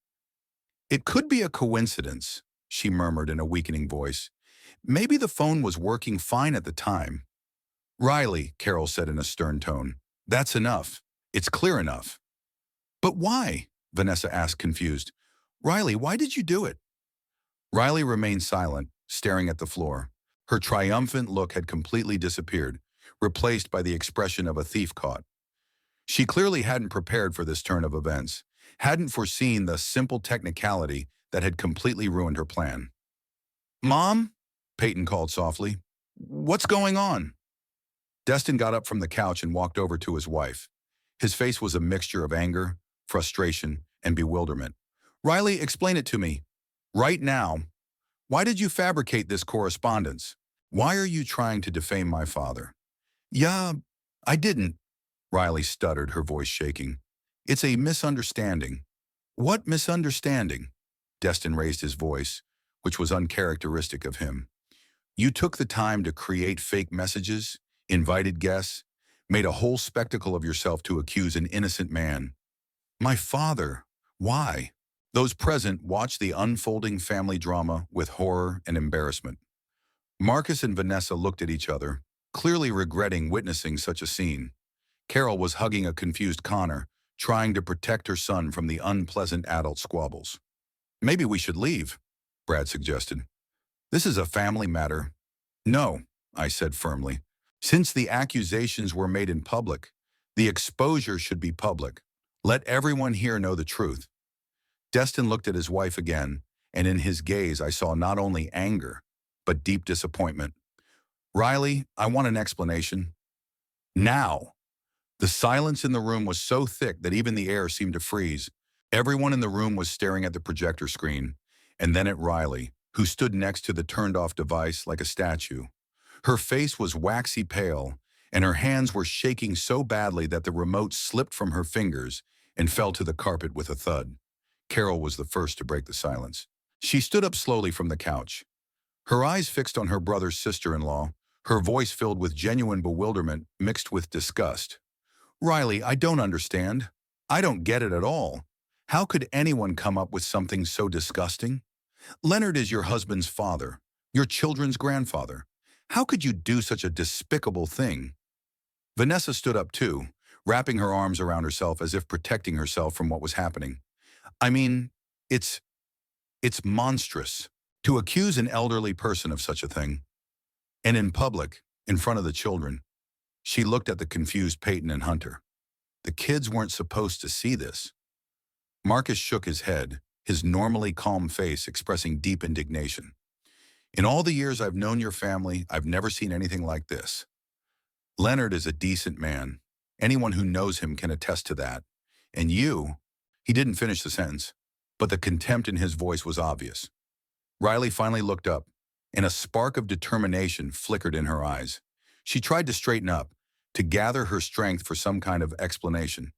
it could be a coincidence, she murmured in a weakening voice. Maybe the phone was working fine at the time. Riley, Carol said in a stern tone, that's enough. It's clear enough. But why? Vanessa asked, confused. Riley, why did you do it? Riley remained silent, staring at the floor. Her triumphant look had completely disappeared, replaced by the expression of a thief caught. She clearly hadn't prepared for this turn of events, hadn't foreseen the simple technicality that had completely ruined her plan. Mom? Peyton called softly. What's going on? Destin got up from the couch and walked over to his wife. His face was a mixture of anger, frustration, and bewilderment. Riley, explain it to me. Right now. Why did you fabricate this correspondence? Why are you trying to defame my father? Yeah, I didn't, Riley stuttered, her voice shaking. It's a misunderstanding. What misunderstanding? Destin raised his voice, which was uncharacteristic of him. You took the time to create fake messages, invited guests, made a whole spectacle of yourself to accuse an innocent man. My father. Why? Those present watched the unfolding family drama with horror and embarrassment. Marcus and Vanessa looked at each other, clearly regretting witnessing such a scene. Carol was hugging a confused Connor, trying to protect her son from the unpleasant adult squabbles. Maybe we should leave, Brad suggested. This is a family matter. No, I said firmly. Since the accusations were made in public, the exposure should be public. Let everyone here know the truth. Destin looked at his wife again, and in his gaze I saw not only anger, but deep disappointment. Riley, I want an explanation. Now. The silence in the room was so thick that even the air seemed to freeze. Everyone in the room was staring at the projector screen, and then at Riley, who stood next to the turned-off device like a statue. Her face was waxy pale, and her hands were shaking so badly that the remote slipped from her fingers and fell to the carpet with a thud. Carol was the first to break the silence. She stood up slowly from the couch, her eyes fixed on her brother's sister-in-law, her voice filled with genuine bewilderment mixed with disgust. Riley, I don't understand. I don't get it at all. How could anyone come up with something so disgusting? Leonard is your husband's father, your children's grandfather. How could you do such a despicable thing? Vanessa stood up too, wrapping her arms around herself as if protecting herself from what was happening. I mean, it's monstrous to accuse an elderly person of such a thing. And in public, in front of the children. She looked at the confused Peyton and Hunter. The kids weren't supposed to see this. Marcus shook his head, his normally calm face expressing deep indignation. In all the years I've known your family, I've never seen anything like this. Leonard is a decent man. Anyone who knows him can attest to that. And you, he didn't finish the sentence, but the contempt in his voice was obvious. Riley finally looked up, and a spark of determination flickered in her eyes. She tried to straighten up, to gather her strength for some kind of explanation.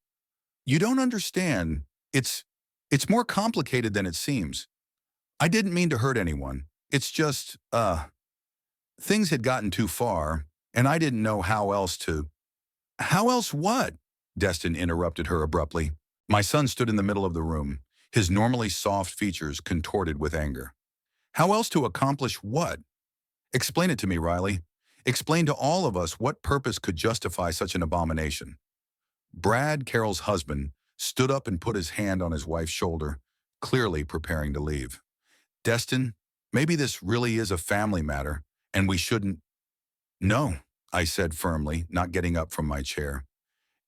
You don't understand. It's more complicated than it seems. I didn't mean to hurt anyone. It's just, things had gotten too far, and I didn't know how else to... How else what? Destin interrupted her abruptly. My son stood in the middle of the room, his normally soft features contorted with anger. How else to accomplish what? Explain it to me, Riley. Explain to all of us what purpose could justify such an abomination. Brad, Carol's husband, stood up and put his hand on his wife's shoulder, clearly preparing to leave. Destin, maybe this really is a family matter, and we shouldn't... No, I said firmly, not getting up from my chair.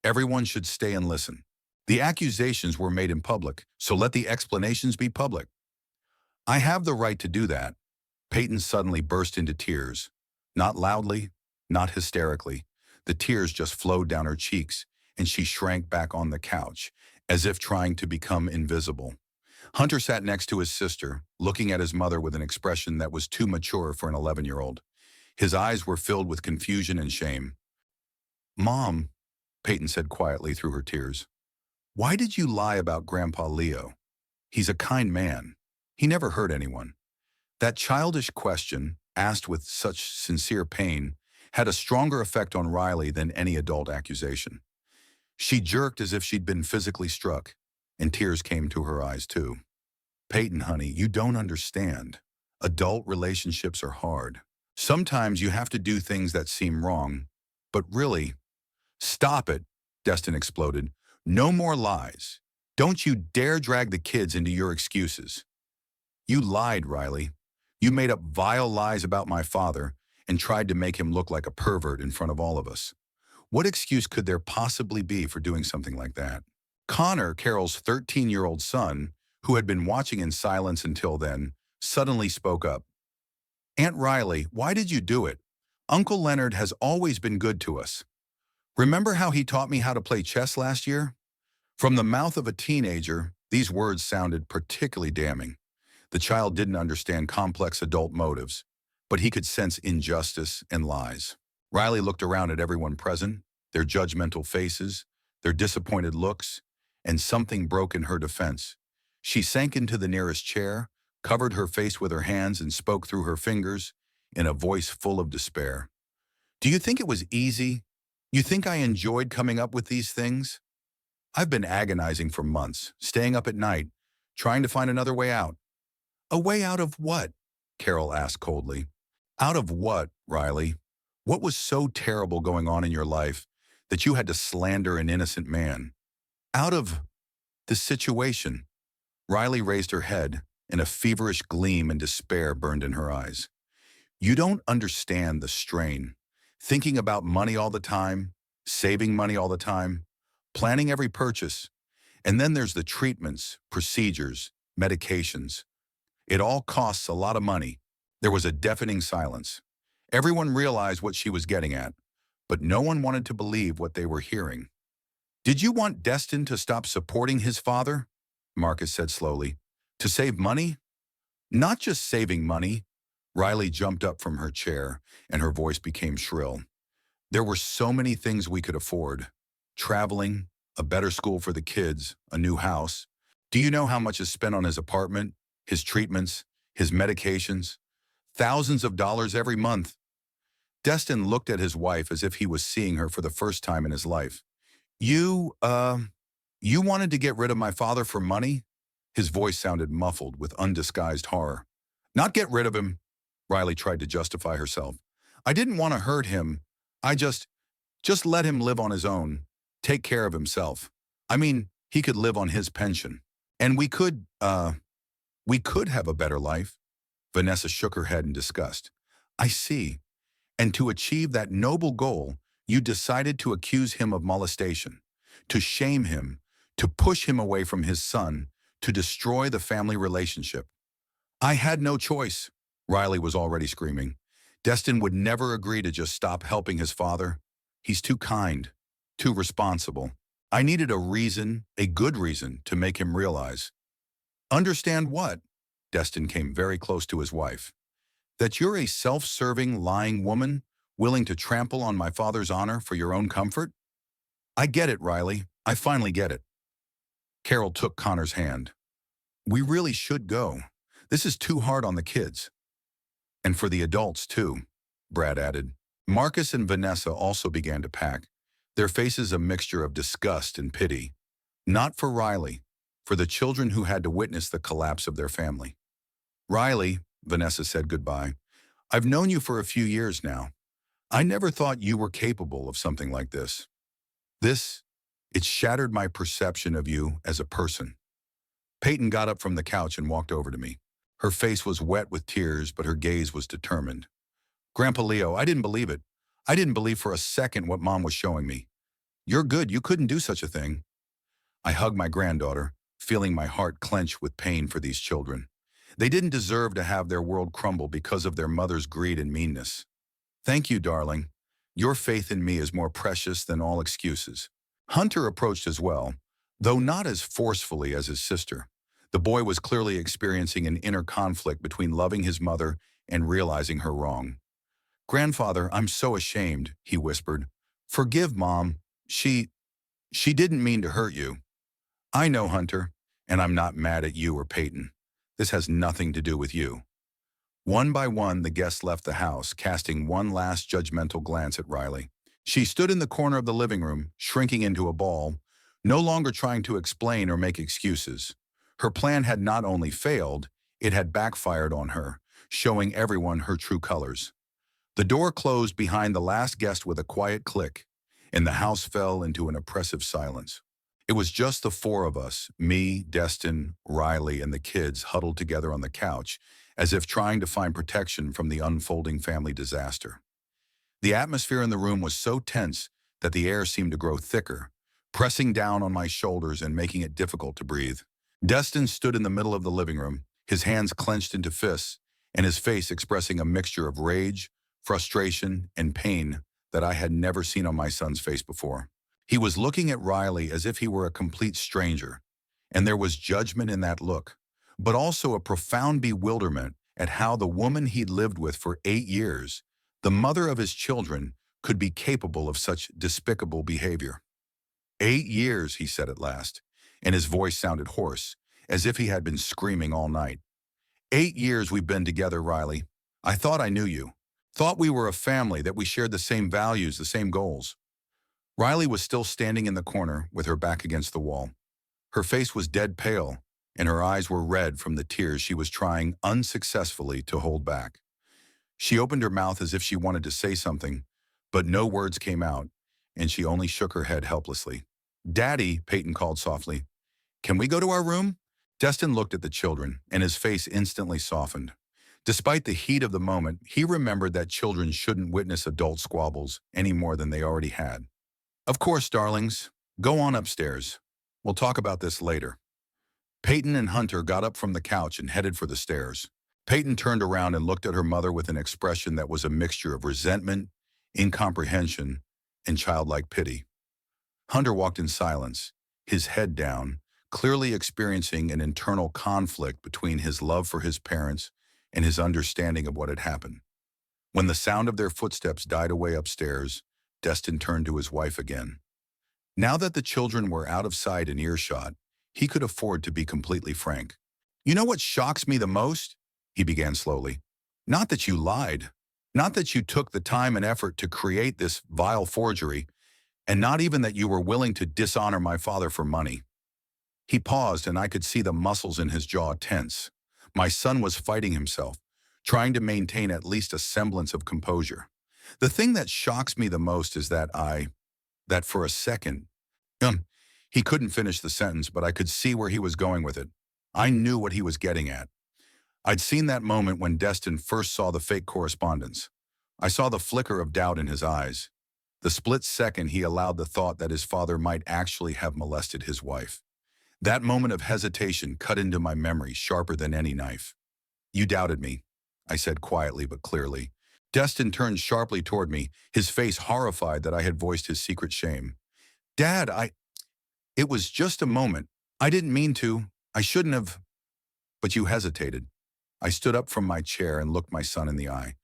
Everyone should stay and listen. The accusations were made in public, so let the explanations be public. I have the right to do that. Peyton suddenly burst into tears. Not loudly, not hysterically. The tears just flowed down her cheeks, and she shrank back on the couch, as if trying to become invisible. Hunter sat next to his sister, looking at his mother with an expression that was too mature for an 11-year-old. His eyes were filled with confusion and shame. Mom, Peyton said quietly through her tears, why did you lie about Grandpa Leo? He's a kind man. He never hurt anyone. That childish question, asked with such sincere pain, had a stronger effect on Riley than any adult accusation. She jerked as if she'd been physically struck, and tears came to her eyes too. Peyton, honey, you don't understand. Adult relationships are hard. Sometimes you have to do things that seem wrong, but really, stop it, Destin exploded. No more lies. Don't you dare drag the kids into your excuses. You lied, Riley. You made up vile lies about my father and tried to make him look like a pervert in front of all of us. What excuse could there possibly be for doing something like that? Connor, Carol's 13-year-old son, who had been watching in silence until then, suddenly spoke up. Aunt Riley, why did you do it? Uncle Leonard has always been good to us. Remember how he taught me how to play chess last year? From the mouth of a teenager, these words sounded particularly damning. The child didn't understand complex adult motives, but he could sense injustice and lies. Riley looked around at everyone present, their judgmental faces, their disappointed looks, and something broke in her defense. She sank into the nearest chair, covered her face with her hands, and spoke through her fingers in a voice full of despair. Do you think it was easy? You think I enjoyed coming up with these things? I've been agonizing for months, staying up at night, trying to find another way out. A way out of what? Carol asked coldly. Out of what, Riley? What was so terrible going on in your life that you had to slander an innocent man? Out of the situation. Riley raised her head, and a feverish gleam and despair burned in her eyes. You don't understand the strain. Thinking about money all the time, saving money all the time, planning every purchase. And then there's the treatments, procedures, medications. It all costs a lot of money. There was a deafening silence. Everyone realized what she was getting at, but no one wanted to believe what they were hearing. Did you want Destin to stop supporting his father? Marcus said slowly. To save money? Not just saving money. Riley jumped up from her chair, and her voice became shrill. There were so many things we could afford. Traveling, a better school for the kids, a new house. Do you know how much is spent on his apartment, his treatments, his medications? Thousands of dollars every month. Destin looked at his wife as if he was seeing her for the first time in his life. You wanted to get rid of my father for money? His voice sounded muffled with undisguised horror. Not get rid of him, Riley tried to justify herself. I didn't want to hurt him. I just let him live on his own, take care of himself. I mean, he could live on his pension. And we could have a better life. Vanessa shook her head in disgust. I see. And to achieve that noble goal, you decided to accuse him of molestation, to shame him, to push him away from his son, to destroy the family relationship. I had no choice. Riley was already screaming. Destin would never agree to just stop helping his father. He's too kind, too responsible. I needed a reason, a good reason, to make him realize. Understand what? Destin came very close to his wife. That you're a self-serving, lying woman, willing to trample on my father's honor for your own comfort? I get it, Riley. I finally get it. Carol took Connor's hand. We really should go. This is too hard on the kids. And for the adults, too, Brad added. Marcus and Vanessa also began to pack, their faces a mixture of disgust and pity. Not for Riley, for the children who had to witness the collapse of their family. Riley, Vanessa said goodbye. I've known you for a few years now. I never thought you were capable of something like this. It shattered my perception of you as a person. Peyton got up from the couch and walked over to me. Her face was wet with tears, but her gaze was determined. Grandpa Leo, I didn't believe it. I didn't believe for a second what Mom was showing me. You're good. You couldn't do such a thing. I hugged my granddaughter, feeling my heart clench with pain for these children. They didn't deserve to have their world crumble because of their mother's greed and meanness. Thank you, darling. Your faith in me is more precious than all excuses. Hunter approached as well, though not as forcefully as his sister. The boy was clearly experiencing an inner conflict between loving his mother and realizing her wrong. Grandfather, I'm so ashamed, he whispered. Forgive Mom. She didn't mean to hurt you. I know, Hunter, and I'm not mad at you or Peyton. This has nothing to do with you. One by one, the guests left the house, casting one last judgmental glance at Riley. She stood in the corner of the living room, shrinking into a ball, no longer trying to explain or make excuses. Her plan had not only failed, it had backfired on her, showing everyone her true colors. The door closed behind the last guest with a quiet click, and the house fell into an oppressive silence. It was just the four of us, me, Destin, Riley, and the kids huddled together on the couch, as if trying to find protection from the unfolding family disaster. The atmosphere in the room was so tense that the air seemed to grow thicker, pressing down on my shoulders and making it difficult to breathe. Destin stood in the middle of the living room, his hands clenched into fists, and his face expressing a mixture of rage, frustration, and pain that I had never seen on my son's face before. He was looking at Riley as if he were a complete stranger, and there was judgment in that look, but also a profound bewilderment at how the woman he'd lived with for 8 years, the mother of his children, could be capable of such despicable behavior. 8 years, he said at last, and his voice sounded hoarse, as if he had been screaming all night. 8 years we've been together, Riley. I thought I knew you. Thought we were a family, that we shared the same values, the same goals. Riley was still standing in the corner with her back against the wall. Her face was dead pale, and her eyes were red from the tears she was trying unsuccessfully to hold back. She opened her mouth as if she wanted to say something, but no words came out, and she only shook her head helplessly. "Daddy," Peyton called softly. "Can we go to our room?" Destin looked at the children, and his face instantly softened. Despite the heat of the moment, he remembered that children shouldn't witness adult squabbles any more than they already had. "Of course, darlings. Go on upstairs. We'll talk about this later." Peyton and Hunter got up from the couch and headed for the stairs. Peyton turned around and looked at her mother with an expression that was a mixture of resentment, incomprehension, and childlike pity. Hunter walked in silence, his head down, clearly experiencing an internal conflict between his love for his parents and his understanding of what had happened. When the sound of their footsteps died away upstairs, Destin turned to his wife again. Now that the children were out of sight and earshot, he could afford to be completely frank. "You know what shocks me the most?" he began slowly. "Not that you lied, not that you took the time and effort to create this vile forgery, and not even that you were willing to dishonor my father for money." He paused, and I could see the muscles in his jaw tense. My son was fighting himself, trying to maintain at least a semblance of composure. "The thing that shocks me the most is that for a second," he couldn't finish the sentence, but I could see where he was going with it. I knew what he was getting at. I'd seen that moment when Destin first saw the fake correspondence. I saw the flicker of doubt in his eyes. The split second he allowed the thought that his father might actually have molested his wife. That moment of hesitation cut into my memory sharper than any knife. "You doubted me," I said quietly but clearly. Destin turned sharply toward me, his face horrified that I had voiced his secret shame. "Dad, it was just a moment. I didn't mean to. I shouldn't have." "But you hesitated." I stood up from my chair and looked my son in the eye.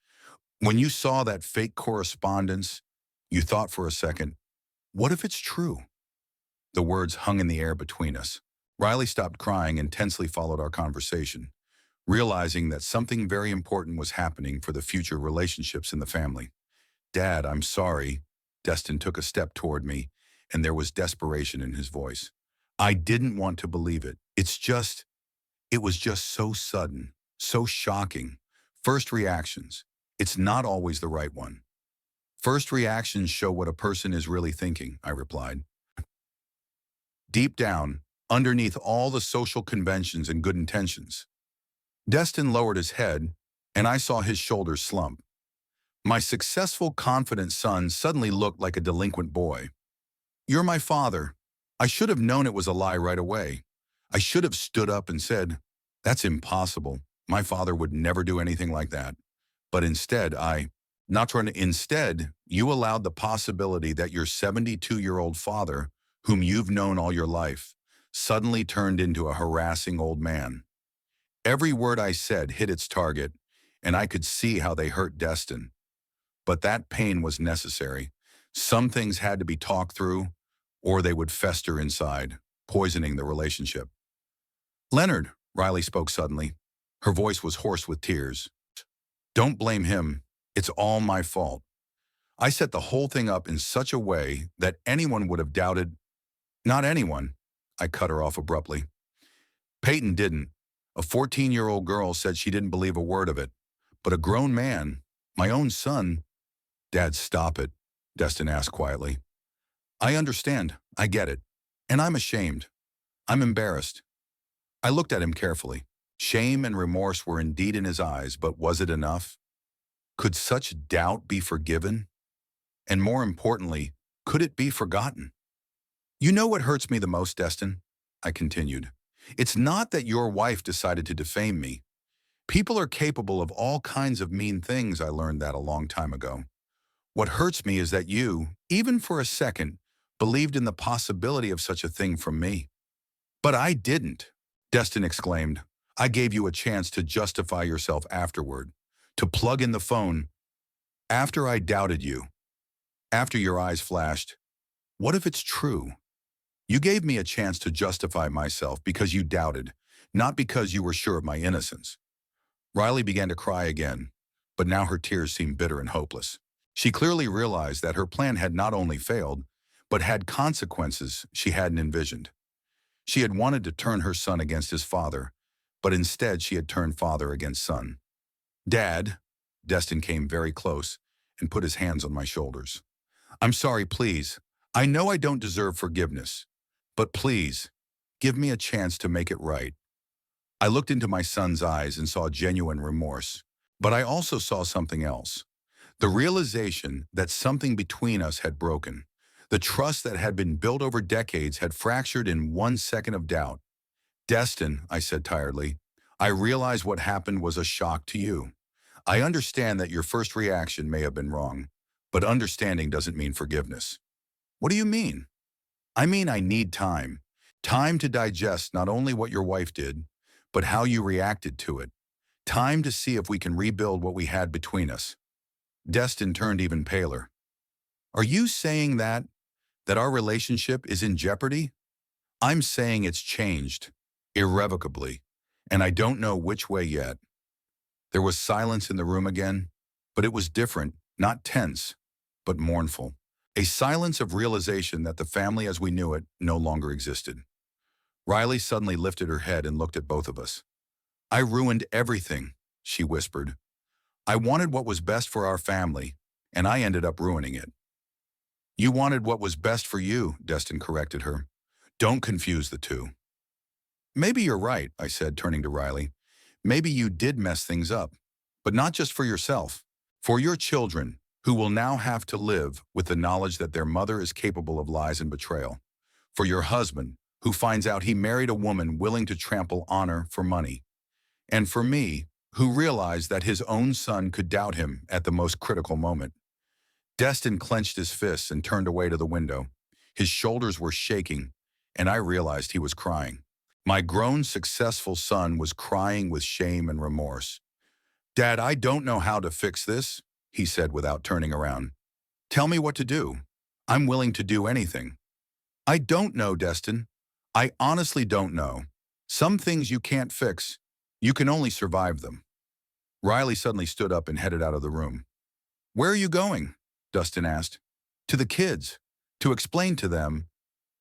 "When you saw that fake correspondence, you thought for a second, what if it's true?" The words hung in the air between us. Riley stopped crying and tensely followed our conversation, realizing that something very important was happening for the future relationships in the family. "Dad, I'm sorry." Destin took a step toward me, and there was desperation in his voice. "I didn't want to believe it. It was just so sudden, so shocking. First reactions. It's not always the right one." "First reactions show what a person is really thinking," I replied. "Deep down, underneath all the social conventions and good intentions." Destin lowered his head, and I saw his shoulders slump. My successful, confident son suddenly looked like a delinquent boy. "You're my father. I should have known it was a lie right away. I should have stood up and said, 'That's impossible. My father would never do anything like that.' But instead, instead, you allowed the possibility that your 72-year-old father, whom you've known all your life, suddenly turned into a harassing old man." Every word I said hit its target, and I could see how they hurt Destin. But that pain was necessary. Some things had to be talked through, or they would fester inside, poisoning the relationship. "Leonard," Riley spoke suddenly. Her voice was hoarse with tears. Don't blame him. It's all my fault. I set the whole thing up in such a way that anyone would have doubted. Not anyone. I cut her off abruptly. Peyton didn't. A 14-year-old girl said she didn't believe a word of it. But a grown man, my own son. Dad, stop it, Destin asked quietly. I understand. I get it. And I'm ashamed. I'm embarrassed. I looked at him carefully. Shame and remorse were indeed in his eyes, but was it enough? Could such doubt be forgiven? And more importantly, could it be forgotten? You know what hurts me the most, Destin? I continued. It's not that your wife decided to defame me. People are capable of all kinds of mean things. I learned that a long time ago. What hurts me is that you, even for a second, believed in the possibility of such a thing from me. But I didn't, Destin exclaimed. I gave you a chance to justify yourself afterward, to plug in the phone. After I doubted you, after your eyes flashed, what if it's true? You gave me a chance to justify myself because you doubted, not because you were sure of my innocence. Riley began to cry again, but now her tears seemed bitter and hopeless. She clearly realized that her plan had not only failed, but had consequences she hadn't envisioned. She had wanted to turn her son against his father, but instead she had turned father against son. Dad, Destin came very close and put his hands on my shoulders. I'm sorry, please. I know I don't deserve forgiveness, but please, give me a chance to make it right. I looked into my son's eyes and saw genuine remorse, but I also saw something else. The realization that something between us had broken. The trust that had been built over decades had fractured in 1 second of doubt. Destin, I said tiredly, I realize what happened was a shock to you. I understand that your first reaction may have been wrong, but understanding doesn't mean forgiveness. What do you mean? I mean I need time. Time to digest not only what your wife did, but how you reacted to it. Time to see if we can rebuild what we had between us. Destin turned even paler. Are you saying that our relationship is in jeopardy? I'm saying it's changed, irrevocably, and I don't know which way yet. There was silence in the room again, but it was different, not tense, but mournful. A silence of realization that the family as we knew it no longer existed. Riley suddenly lifted her head and looked at both of us. I ruined everything, she whispered. I wanted what was best for our family, and I ended up ruining it. You wanted what was best for you, Destin corrected her. Don't confuse the two. Maybe you're right, I said, turning to Riley. Maybe you did mess things up, but not just for yourself. For your children, who will now have to live with the knowledge that their mother is capable of lies and betrayal. For your husband, who finds out he married a woman willing to trample honor for money. And for me, who realized that his own son could doubt him at the most critical moment. Destin clenched his fists and turned away to the window. His shoulders were shaking, and I realized he was crying. My grown, successful son was crying with shame and remorse. Dad, I don't know how to fix this, he said without turning around. Tell me what to do. I'm willing to do anything. I don't know, Destin. I honestly don't know. Some things you can't fix. You can only survive them. Riley suddenly stood up and headed out of the room. Where are you going? Dustin asked. To the kids. To explain to them.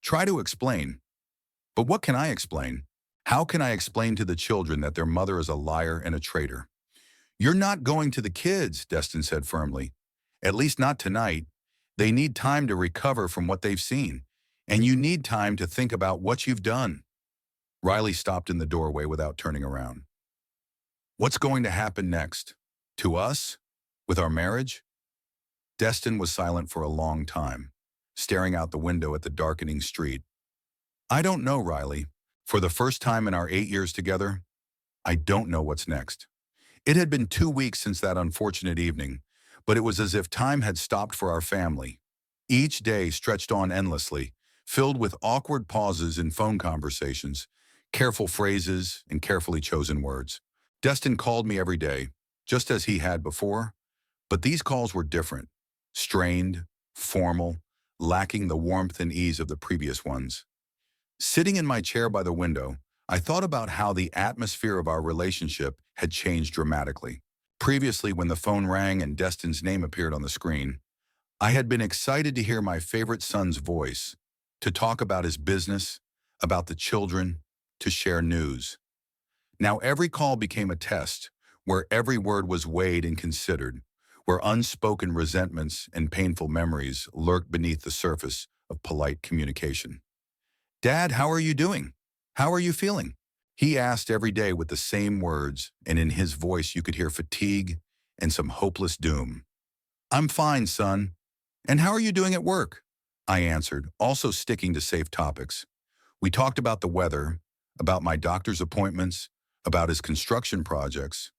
Try to explain. But what can I explain? How can I explain to the children that their mother is a liar and a traitor? You're not going to the kids, Destin said firmly. At least not tonight. They need time to recover from what they've seen. And you need time to think about what you've done. Riley stopped in the doorway without turning around. What's going to happen next? To us? With our marriage? Destin was silent for a long time, staring out the window at the darkening street. I don't know, Riley. For the first time in our 8 years together, I don't know what's next. It had been 2 weeks since that unfortunate evening, but it was as if time had stopped for our family. Each day stretched on endlessly, filled with awkward pauses in phone conversations, careful phrases, and carefully chosen words. Destin called me every day, just as he had before, but these calls were different, strained, formal, lacking the warmth and ease of the previous ones. Sitting in my chair by the window, I thought about how the atmosphere of our relationship had changed dramatically. Previously, when the phone rang and Destin's name appeared on the screen, I had been excited to hear my favorite son's voice, to talk about his business, about the children, to share news. Now every call became a test, where every word was weighed and considered, where unspoken resentments and painful memories lurked beneath the surface of polite communication. "Dad, how are you doing? How are you feeling?" He asked every day with the same words, and in his voice you could hear fatigue and some hopeless doom. "I'm fine, son. And how are you doing at work?" I answered, also sticking to safe topics. We talked about the weather, about my doctor's appointments, about his construction projects,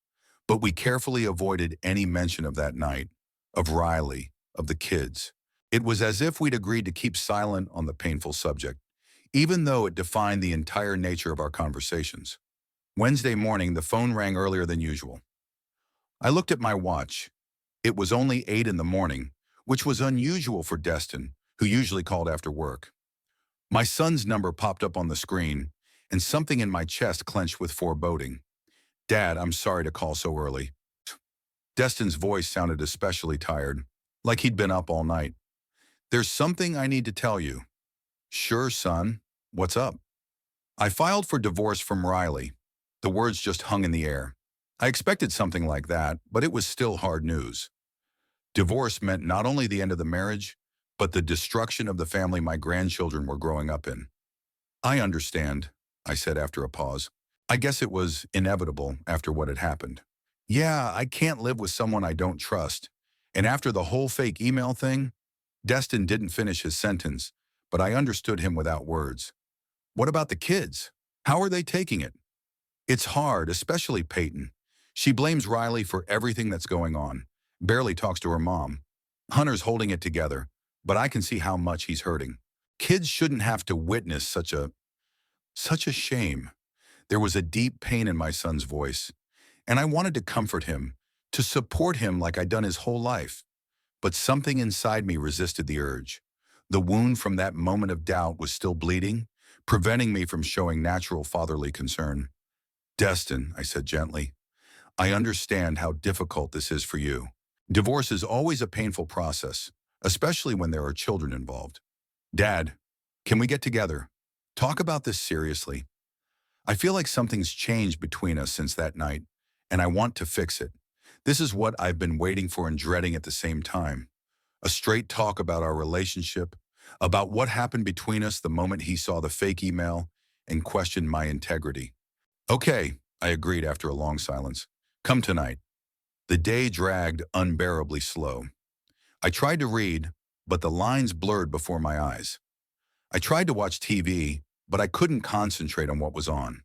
but we carefully avoided any mention of that night, of Riley, of the kids. It was as if we'd agreed to keep silent on the painful subject, even though it defined the entire nature of our conversations. Wednesday morning, the phone rang earlier than usual. I looked at my watch. It was only 8 in the morning, which was unusual for Destin, who usually called after work. My son's number popped up on the screen, and something in my chest clenched with foreboding. "Dad, I'm sorry to call so early." Destin's voice sounded especially tired, like he'd been up all night. "There's something I need to tell you." "Sure, son. What's up?" "I filed for divorce from Riley." The words just hung in the air. I expected something like that, but it was still hard news. Divorce meant not only the end of the marriage, but the destruction of the family my grandchildren were growing up in. "I understand," I said after a pause. "I guess it was inevitable after what had happened." "Yeah, I can't live with someone I don't trust. And after the whole fake email thing." Destin didn't finish his sentence, but I understood him without words. "What about the kids? How are they taking it?" "It's hard, especially Peyton. She blames Riley for everything that's going on. Barely talks to her mom. Hunter's holding it together, but I can see how much he's hurting. Kids shouldn't have to witness such a shame." There was a deep pain in my son's voice, and I wanted to comfort him, to support him like I'd done his whole life. But something inside me resisted the urge. The wound from that moment of doubt was still bleeding, preventing me from showing natural fatherly concern. "Destin," I said gently, "I understand how difficult this is for you. Divorce is always a painful process, especially when there are children involved. Dad, can we get together? Talk about this seriously. I feel like something's changed between us since that night, and I want to fix it. This is what I've been waiting for and dreading at the same time. A straight talk about our relationship, about what happened between us the moment he saw the fake email and questioned my integrity." "Okay," I agreed after a long silence. "Come tonight." The day dragged unbearably slow. I tried to read, but the lines blurred before my eyes. I tried to watch TV, but I couldn't concentrate on what was on.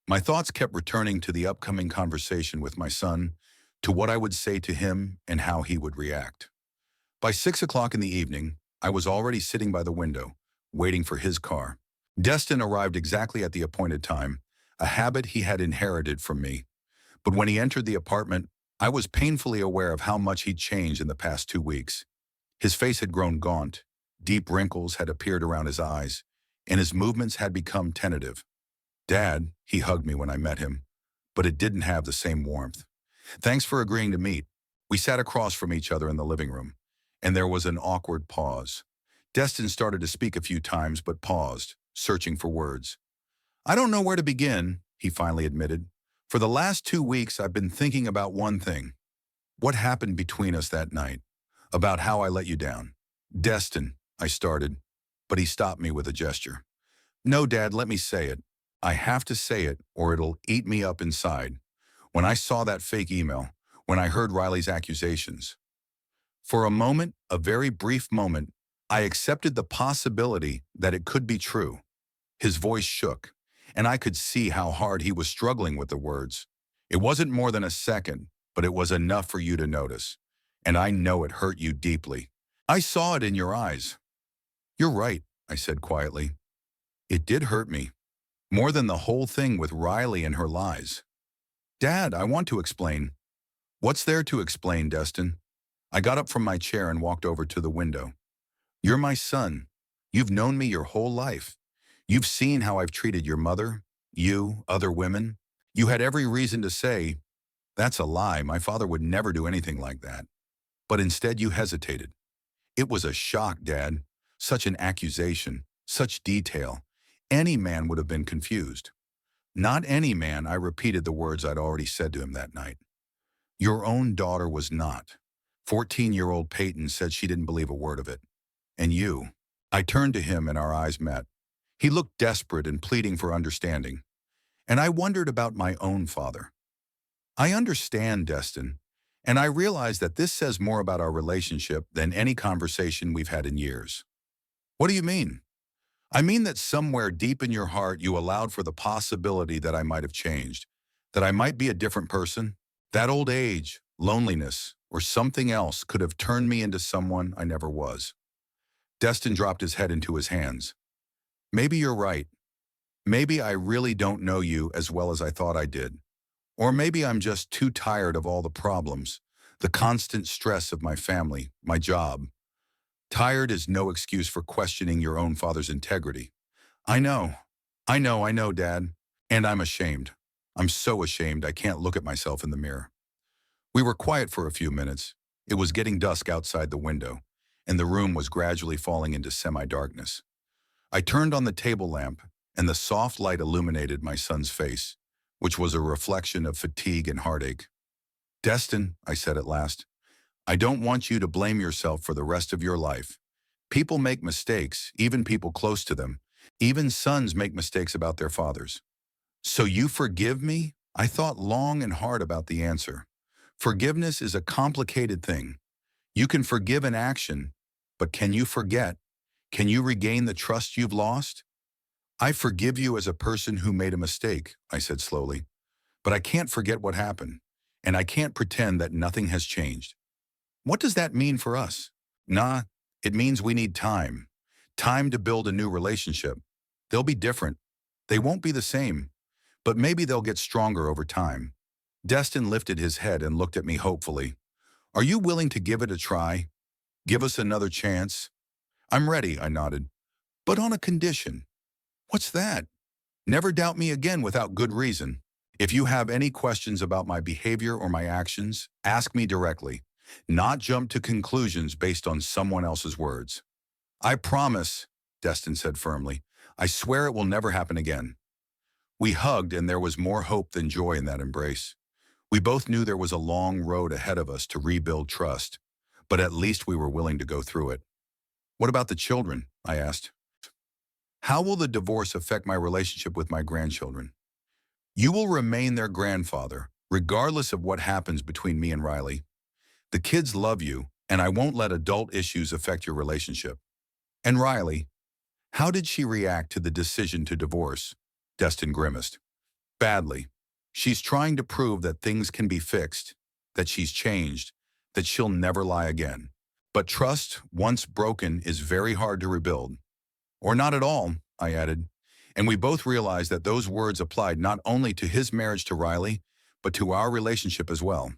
My thoughts kept returning to the upcoming conversation with my son, to what I would say to him and how he would react. By 6 o'clock in the evening, I was already sitting by the window, waiting for his car. Destin arrived exactly at the appointed time, a habit he had inherited from me. But when he entered the apartment, I was painfully aware of how much he'd changed in the past 2 weeks. His face had grown gaunt, deep wrinkles had appeared around his eyes, and his movements had become tentative. "Dad," he hugged me when I met him, but it didn't have the same warmth. "Thanks for agreeing to meet." We sat across from each other in the living room, and there was an awkward pause. Destin started to speak a few times but paused, searching for words. "I don't know where to begin," he finally admitted. "For the last 2 weeks, I've been thinking about one thing. What happened between us that night? About how I let you down." "Destin," I started, but he stopped me with a gesture. "No, Dad, let me say it. I have to say it, or it'll eat me up inside. When I saw that fake email, when I heard Riley's accusations, for a moment, a very brief moment, I accepted the possibility that it could be true." His voice shook, and I could see how hard he was struggling with the words. "It wasn't more than a second, but it was enough for you to notice. And I know it hurt you deeply. I saw it in your eyes." "You're right," I said quietly. "It did hurt me. More than the whole thing with Riley and her lies." "Dad, I want to explain." "What's there to explain, Destin?" I got up from my chair and walked over to the window. "You're my son. You've known me your whole life. You've seen how I've treated your mother, you, other women. You had every reason to say, That's a lie. My father would never do anything like that. But instead you hesitated. It was a shock, Dad. Such an accusation, such detail. Any man would have been confused. Not any man, I repeated the words I'd already said to him that night. Your own daughter was not. 14-year-old Peyton said she didn't believe a word of it. And you? I turned to him and our eyes met. He looked desperate and pleading for understanding. And I wondered about my own father. I understand, Destin, and I realize that this says more about our relationship than any conversation we've had in years. What do you mean? I mean that somewhere deep in your heart you allowed for the possibility that I might have changed, that I might be a different person. That old age, loneliness, or something else could have turned me into someone I never was. Destin dropped his head into his hands. Maybe you're right. Maybe I really don't know you as well as I thought I did. Or maybe I'm just too tired of all the problems, the constant stress of my family, my job. Tired is no excuse for questioning your own father's integrity. I know, I know, Dad. And I'm ashamed. I'm so ashamed I can't look at myself in the mirror. We were quiet for a few minutes. It was getting dusk outside the window, and the room was gradually falling into semi-darkness. I turned on the table lamp, and the soft light illuminated my son's face, which was a reflection of fatigue and heartache. Destin, I said at last, I don't want you to blame yourself for the rest of your life. People make mistakes, even people close to them. Even sons make mistakes about their fathers. So you forgive me? I thought long and hard about the answer. Forgiveness is a complicated thing. You can forgive an action, but can you forget? Can you regain the trust you've lost? I forgive you as a person who made a mistake, I said slowly, but I can't forget what happened, and I can't pretend that nothing has changed. What does that mean for us? Nah, it means we need time. Time to build a new relationship. They'll be different. They won't be the same, but maybe they'll get stronger over time. Destin lifted his head and looked at me hopefully. Are you willing to give it a try? Give us another chance? I'm ready, I nodded, but on a condition. What's that? Never doubt me again without good reason. If you have any questions about my behavior or my actions, ask me directly, not jump to conclusions based on someone else's words. I promise, Destin said firmly. I swear it will never happen again. We hugged, and there was more hope than joy in that embrace. We both knew there was a long road ahead of us to rebuild trust, but at least we were willing to go through it. What about the children? I asked. How will the divorce affect my relationship with my grandchildren? You will remain their grandfather, regardless of what happens between me and Riley. The kids love you, and I won't let adult issues affect your relationship. And Riley, how did she react to the decision to divorce? Destin grimaced. Badly. She's trying to prove that things can be fixed, that she's changed, that she'll never lie again. But trust, once broken, is very hard to rebuild. Or not at all, I added, and we both realized that those words applied not only to his marriage to Riley, but to our relationship as well.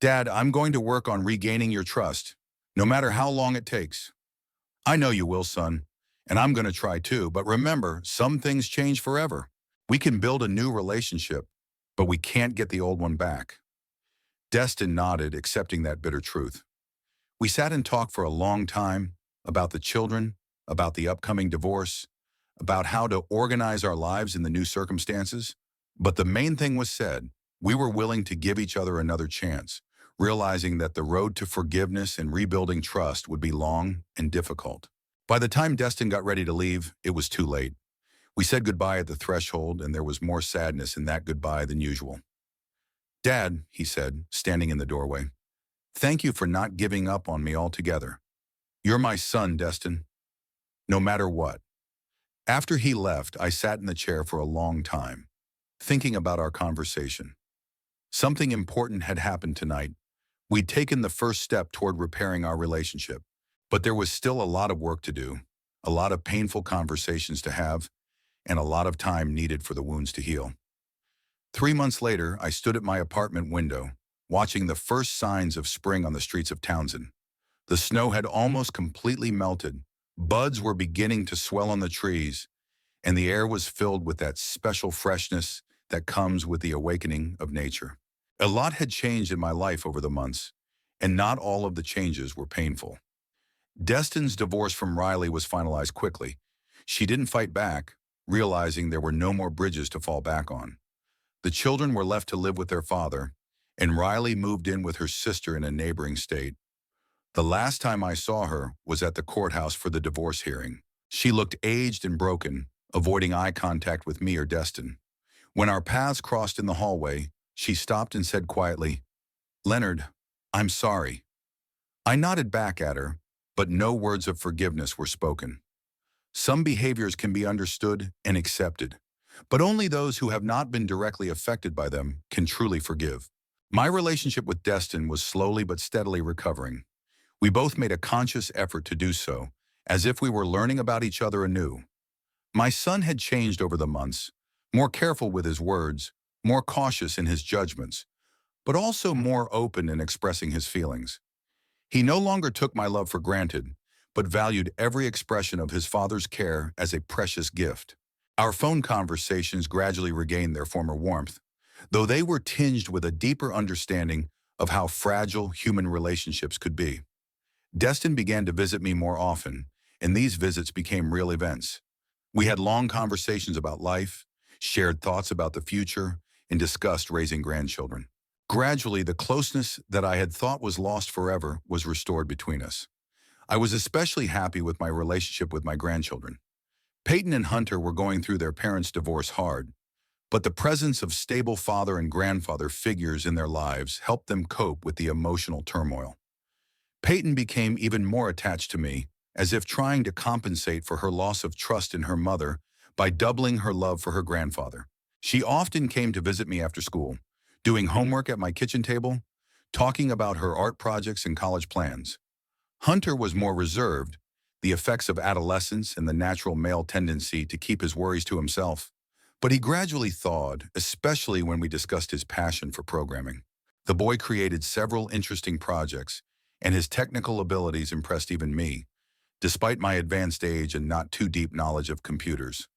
Dad, I'm going to work on regaining your trust, no matter how long it takes. I know you will, son, and I'm going to try too, but remember, some things change forever. We can build a new relationship, but we can't get the old one back. Destin nodded, accepting that bitter truth. We sat and talked for a long time about the children, about the upcoming divorce, about how to organize our lives in the new circumstances. But the main thing was said. We were willing to give each other another chance, realizing that the road to forgiveness and rebuilding trust would be long and difficult. By the time Destin got ready to leave, it was too late. We said goodbye at the threshold, and there was more sadness in that goodbye than usual. Dad, he said, standing in the doorway, thank you for not giving up on me altogether. You're my son, Destin. No matter what. After he left, I sat in the chair for a long time, thinking about our conversation. Something important had happened tonight. We'd taken the first step toward repairing our relationship, but there was still a lot of work to do, a lot of painful conversations to have, and a lot of time needed for the wounds to heal. 3 months later, I stood at my apartment window, watching the first signs of spring on the streets of Townsend. The snow had almost completely melted. Buds were beginning to swell on the trees, and the air was filled with that special freshness that comes with the awakening of nature. A lot had changed in my life over the months, and not all of the changes were painful. Destin's divorce from Riley was finalized quickly. She didn't fight back, realizing there were no more bridges to fall back on. The children were left to live with their father, and Riley moved in with her sister in a neighboring state. The last time I saw her was at the courthouse for the divorce hearing. She looked aged and broken, avoiding eye contact with me or Destin. When our paths crossed in the hallway, she stopped and said quietly, "Leonard, I'm sorry." I nodded back at her, but no words of forgiveness were spoken. Some behaviors can be understood and accepted, but only those who have not been directly affected by them can truly forgive. My relationship with Destin was slowly but steadily recovering. We both made a conscious effort to do so, as if we were learning about each other anew. My son had changed over the months, more careful with his words, more cautious in his judgments, but also more open in expressing his feelings. He no longer took my love for granted, but valued every expression of his father's care as a precious gift. Our phone conversations gradually regained their former warmth, though they were tinged with a deeper understanding of how fragile human relationships could be. Destin began to visit me more often, and these visits became real events. We had long conversations about life, shared thoughts about the future, and discussed raising grandchildren. Gradually, the closeness that I had thought was lost forever was restored between us. I was especially happy with my relationship with my grandchildren. Peyton and Hunter were going through their parents' divorce hard, but the presence of stable father and grandfather figures in their lives helped them cope with the emotional turmoil. Peyton became even more attached to me, as if trying to compensate for her loss of trust in her mother by doubling her love for her grandfather. She often came to visit me after school, doing homework at my kitchen table, talking about her art projects and college plans. Hunter was more reserved, the effects of adolescence and the natural male tendency to keep his worries to himself. But he gradually thawed, especially when we discussed his passion for programming. The boy created several interesting projects, and his technical abilities impressed even me, despite my advanced age and not too deep knowledge of computers.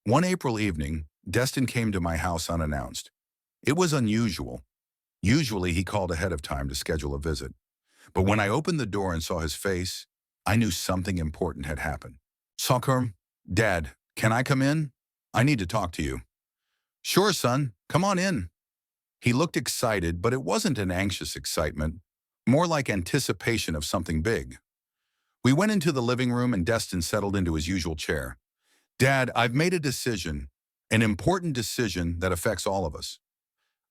One April evening, Destin came to my house unannounced. It was unusual. Usually he called ahead of time to schedule a visit. But when I opened the door and saw his face, I knew something important had happened. "Sokhar, Dad, can I come in? I need to talk to you." "Sure, son. Come on in." He looked excited, but it wasn't an anxious excitement, more like anticipation of something big. We went into the living room and Destin settled into his usual chair. "Dad, I've made a decision, an important decision that affects all of us."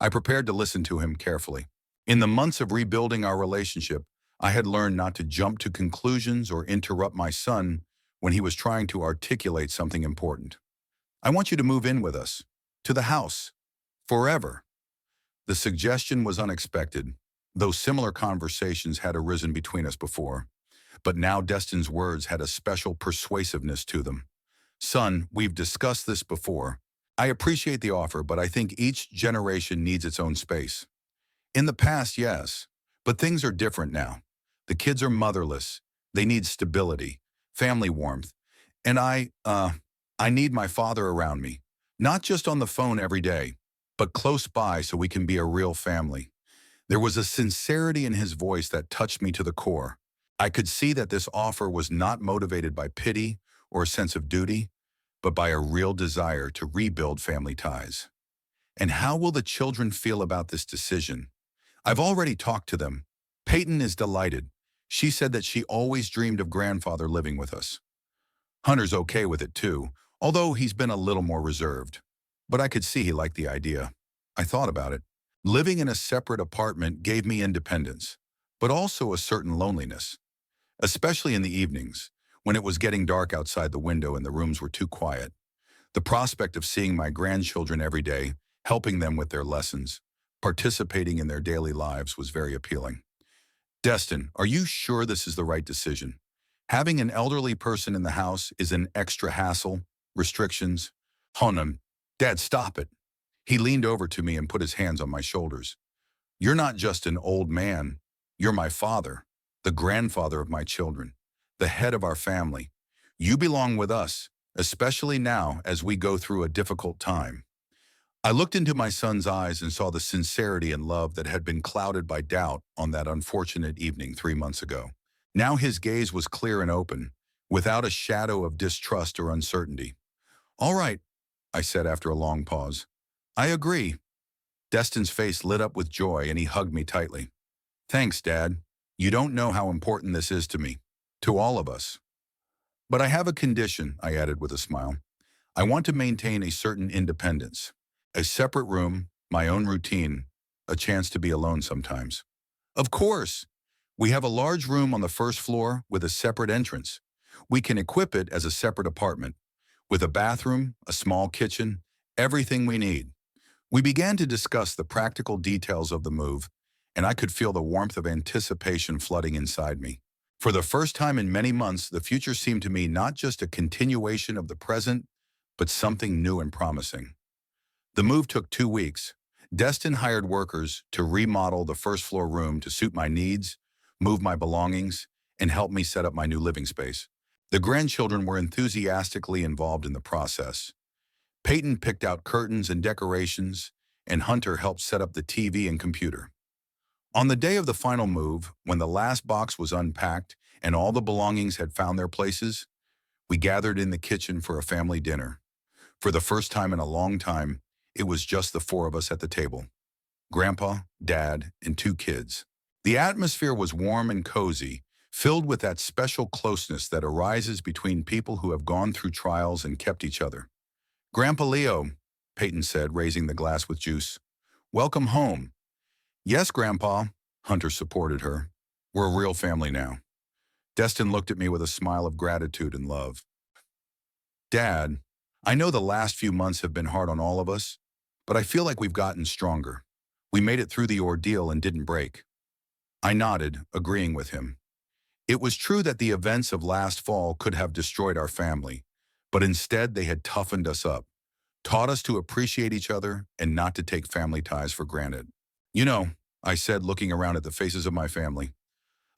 I prepared to listen to him carefully. In the months of rebuilding our relationship, I had learned not to jump to conclusions or interrupt my son when he was trying to articulate something important. "I want you to move in with us, to the house, forever." The suggestion was unexpected, though similar conversations had arisen between us before. But now Destin's words had a special persuasiveness to them. "Son, we've discussed this before. I appreciate the offer, but I think each generation needs its own space. In the past, yes, but things are different now. The kids are motherless. They need stability, family warmth, and I need my father around me, not just on the phone every day, but close by so we can be a real family." There was a sincerity in his voice that touched me to the core. I could see that this offer was not motivated by pity or a sense of duty, but by a real desire to rebuild family ties. "And how will the children feel about this decision?" "I've already talked to them. Peyton is delighted. She said that she always dreamed of grandfather living with us. Hunter's okay with it too, although he's been a little more reserved. But I could see he liked the idea." I thought about it. Living in a separate apartment gave me independence, but also a certain loneliness, especially in the evenings, when it was getting dark outside the window and the rooms were too quiet. The prospect of seeing my grandchildren every day, helping them with their lessons, participating in their daily lives was very appealing. "Destin, are you sure this is the right decision? Having an elderly person in the house is an extra hassle, restrictions." "Honam, Dad, stop it." He leaned over to me and put his hands on my shoulders. "You're not just an old man. You're my father, the grandfather of my children, the head of our family. You belong with us, especially now as we go through a difficult time." I looked into my son's eyes and saw the sincerity and love that had been clouded by doubt on that unfortunate evening 3 months ago. Now his gaze was clear and open, without a shadow of distrust or uncertainty. "All right," I said after a long pause. "I agree." Destin's face lit up with joy and he hugged me tightly. "Thanks, Dad. You don't know how important this is to me, to all of us. But I have a condition," I added with a smile. "I want to maintain a certain independence. A separate room, my own routine, a chance to be alone sometimes." "Of course. We have a large room on the first floor with a separate entrance. We can equip it as a separate apartment, with a bathroom, a small kitchen, everything we need." We began to discuss the practical details of the move, and I could feel the warmth of anticipation flooding inside me. For the first time in many months, the future seemed to me not just a continuation of the present, but something new and promising. The move took 2 weeks. Destin hired workers to remodel the first floor room to suit my needs, move my belongings, and help me set up my new living space. The grandchildren were enthusiastically involved in the process. Peyton picked out curtains and decorations, and Hunter helped set up the TV and computer. On the day of the final move, when the last box was unpacked and all the belongings had found their places, we gathered in the kitchen for a family dinner. For the first time in a long time, it was just the four of us at the table: Grandpa, Dad, and 2 kids. The atmosphere was warm and cozy, filled with that special closeness that arises between people who have gone through trials and kept each other. "Grandpa Leo," Peyton said, raising the glass with juice. "Welcome home." "Yes, Grandpa," Hunter supported her. "We're a real family now." Destin looked at me with a smile of gratitude and love. "Dad, I know the last few months have been hard on all of us, but I feel like we've gotten stronger. We made it through the ordeal and didn't break." I nodded, agreeing with him. It was true that the events of last fall could have destroyed our family, but instead they had toughened us up, taught us to appreciate each other and not to take family ties for granted. "You know," I said, looking around at the faces of my family,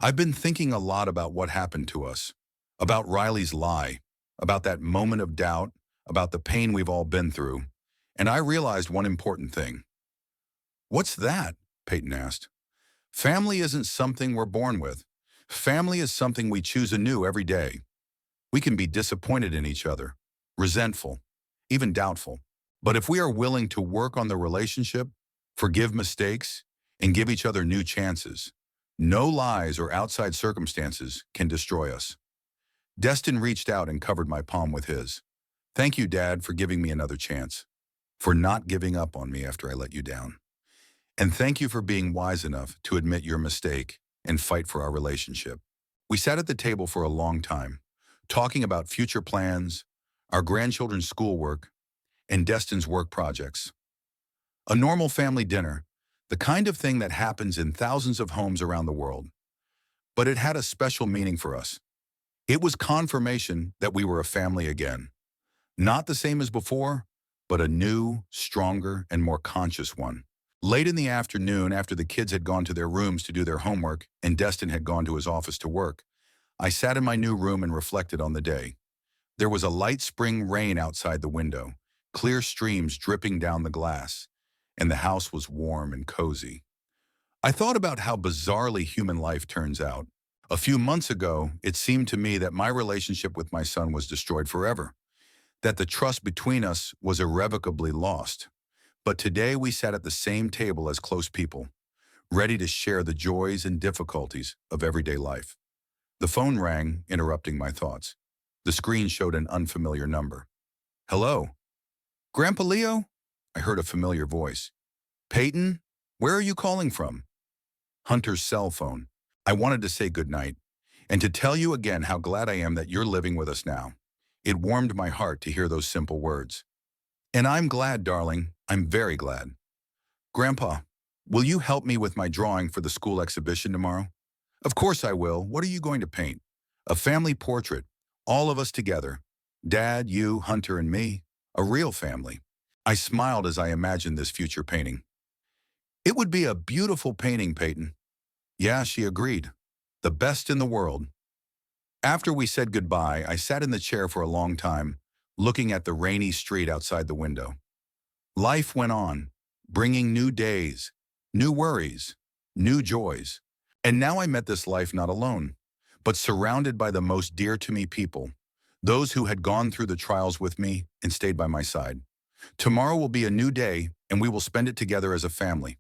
"I've been thinking a lot about what happened to us, about Riley's lie, about that moment of doubt, about the pain we've all been through, and I realized one important thing." "What's that?" Peyton asked. "Family isn't something we're born with. Family is something we choose anew every day. We can be disappointed in each other, resentful, even doubtful. But if we are willing to work on the relationship, forgive mistakes, and give each other new chances, no lies or outside circumstances can destroy us." Destin reached out and covered my palm with his. "Thank you, Dad, for giving me another chance, for not giving up on me after I let you down. And thank you for being wise enough to admit your mistake and fight for our relationship." We sat at the table for a long time, talking about future plans, our grandchildren's schoolwork, and Destin's work projects. A normal family dinner, the kind of thing that happens in thousands of homes around the world. But it had a special meaning for us. It was confirmation that we were a family again. Not the same as before, but a new, stronger, and more conscious one. Late in the afternoon, after the kids had gone to their rooms to do their homework and Destin had gone to his office to work, I sat in my new room and reflected on the day. There was a light spring rain outside the window, clear streams dripping down the glass, and the house was warm and cozy. I thought about how bizarrely human life turns out. A few months ago, it seemed to me that my relationship with my son was destroyed forever, that the trust between us was irrevocably lost. But today we sat at the same table as close people, ready to share the joys and difficulties of everyday life. The phone rang, interrupting my thoughts. The screen showed an unfamiliar number. "Hello? Grandpa Leo?" I heard a familiar voice. "Peyton, where are you calling from?" "Hunter's cell phone." I wanted to say goodnight, and to tell you again how glad I am that you're living with us now. It warmed my heart to hear those simple words. "And I'm glad, darling. I'm very glad." "Grandpa, will you help me with my drawing for the school exhibition tomorrow?" "Of course I will. What are you going to paint?" "A family portrait, all of us together. Dad, you, Hunter, and me. A real family." I smiled as I imagined this future painting. "It would be a beautiful painting, Peyton." "Yeah," she agreed. "The best in the world." After we said goodbye, I sat in the chair for a long time, looking at the rainy street outside the window. Life went on, bringing new days, new worries, new joys. And now I met this life not alone, but surrounded by the most dear to me people, those who had gone through the trials with me and stayed by my side. Tomorrow will be a new day, and we will spend it together as a family.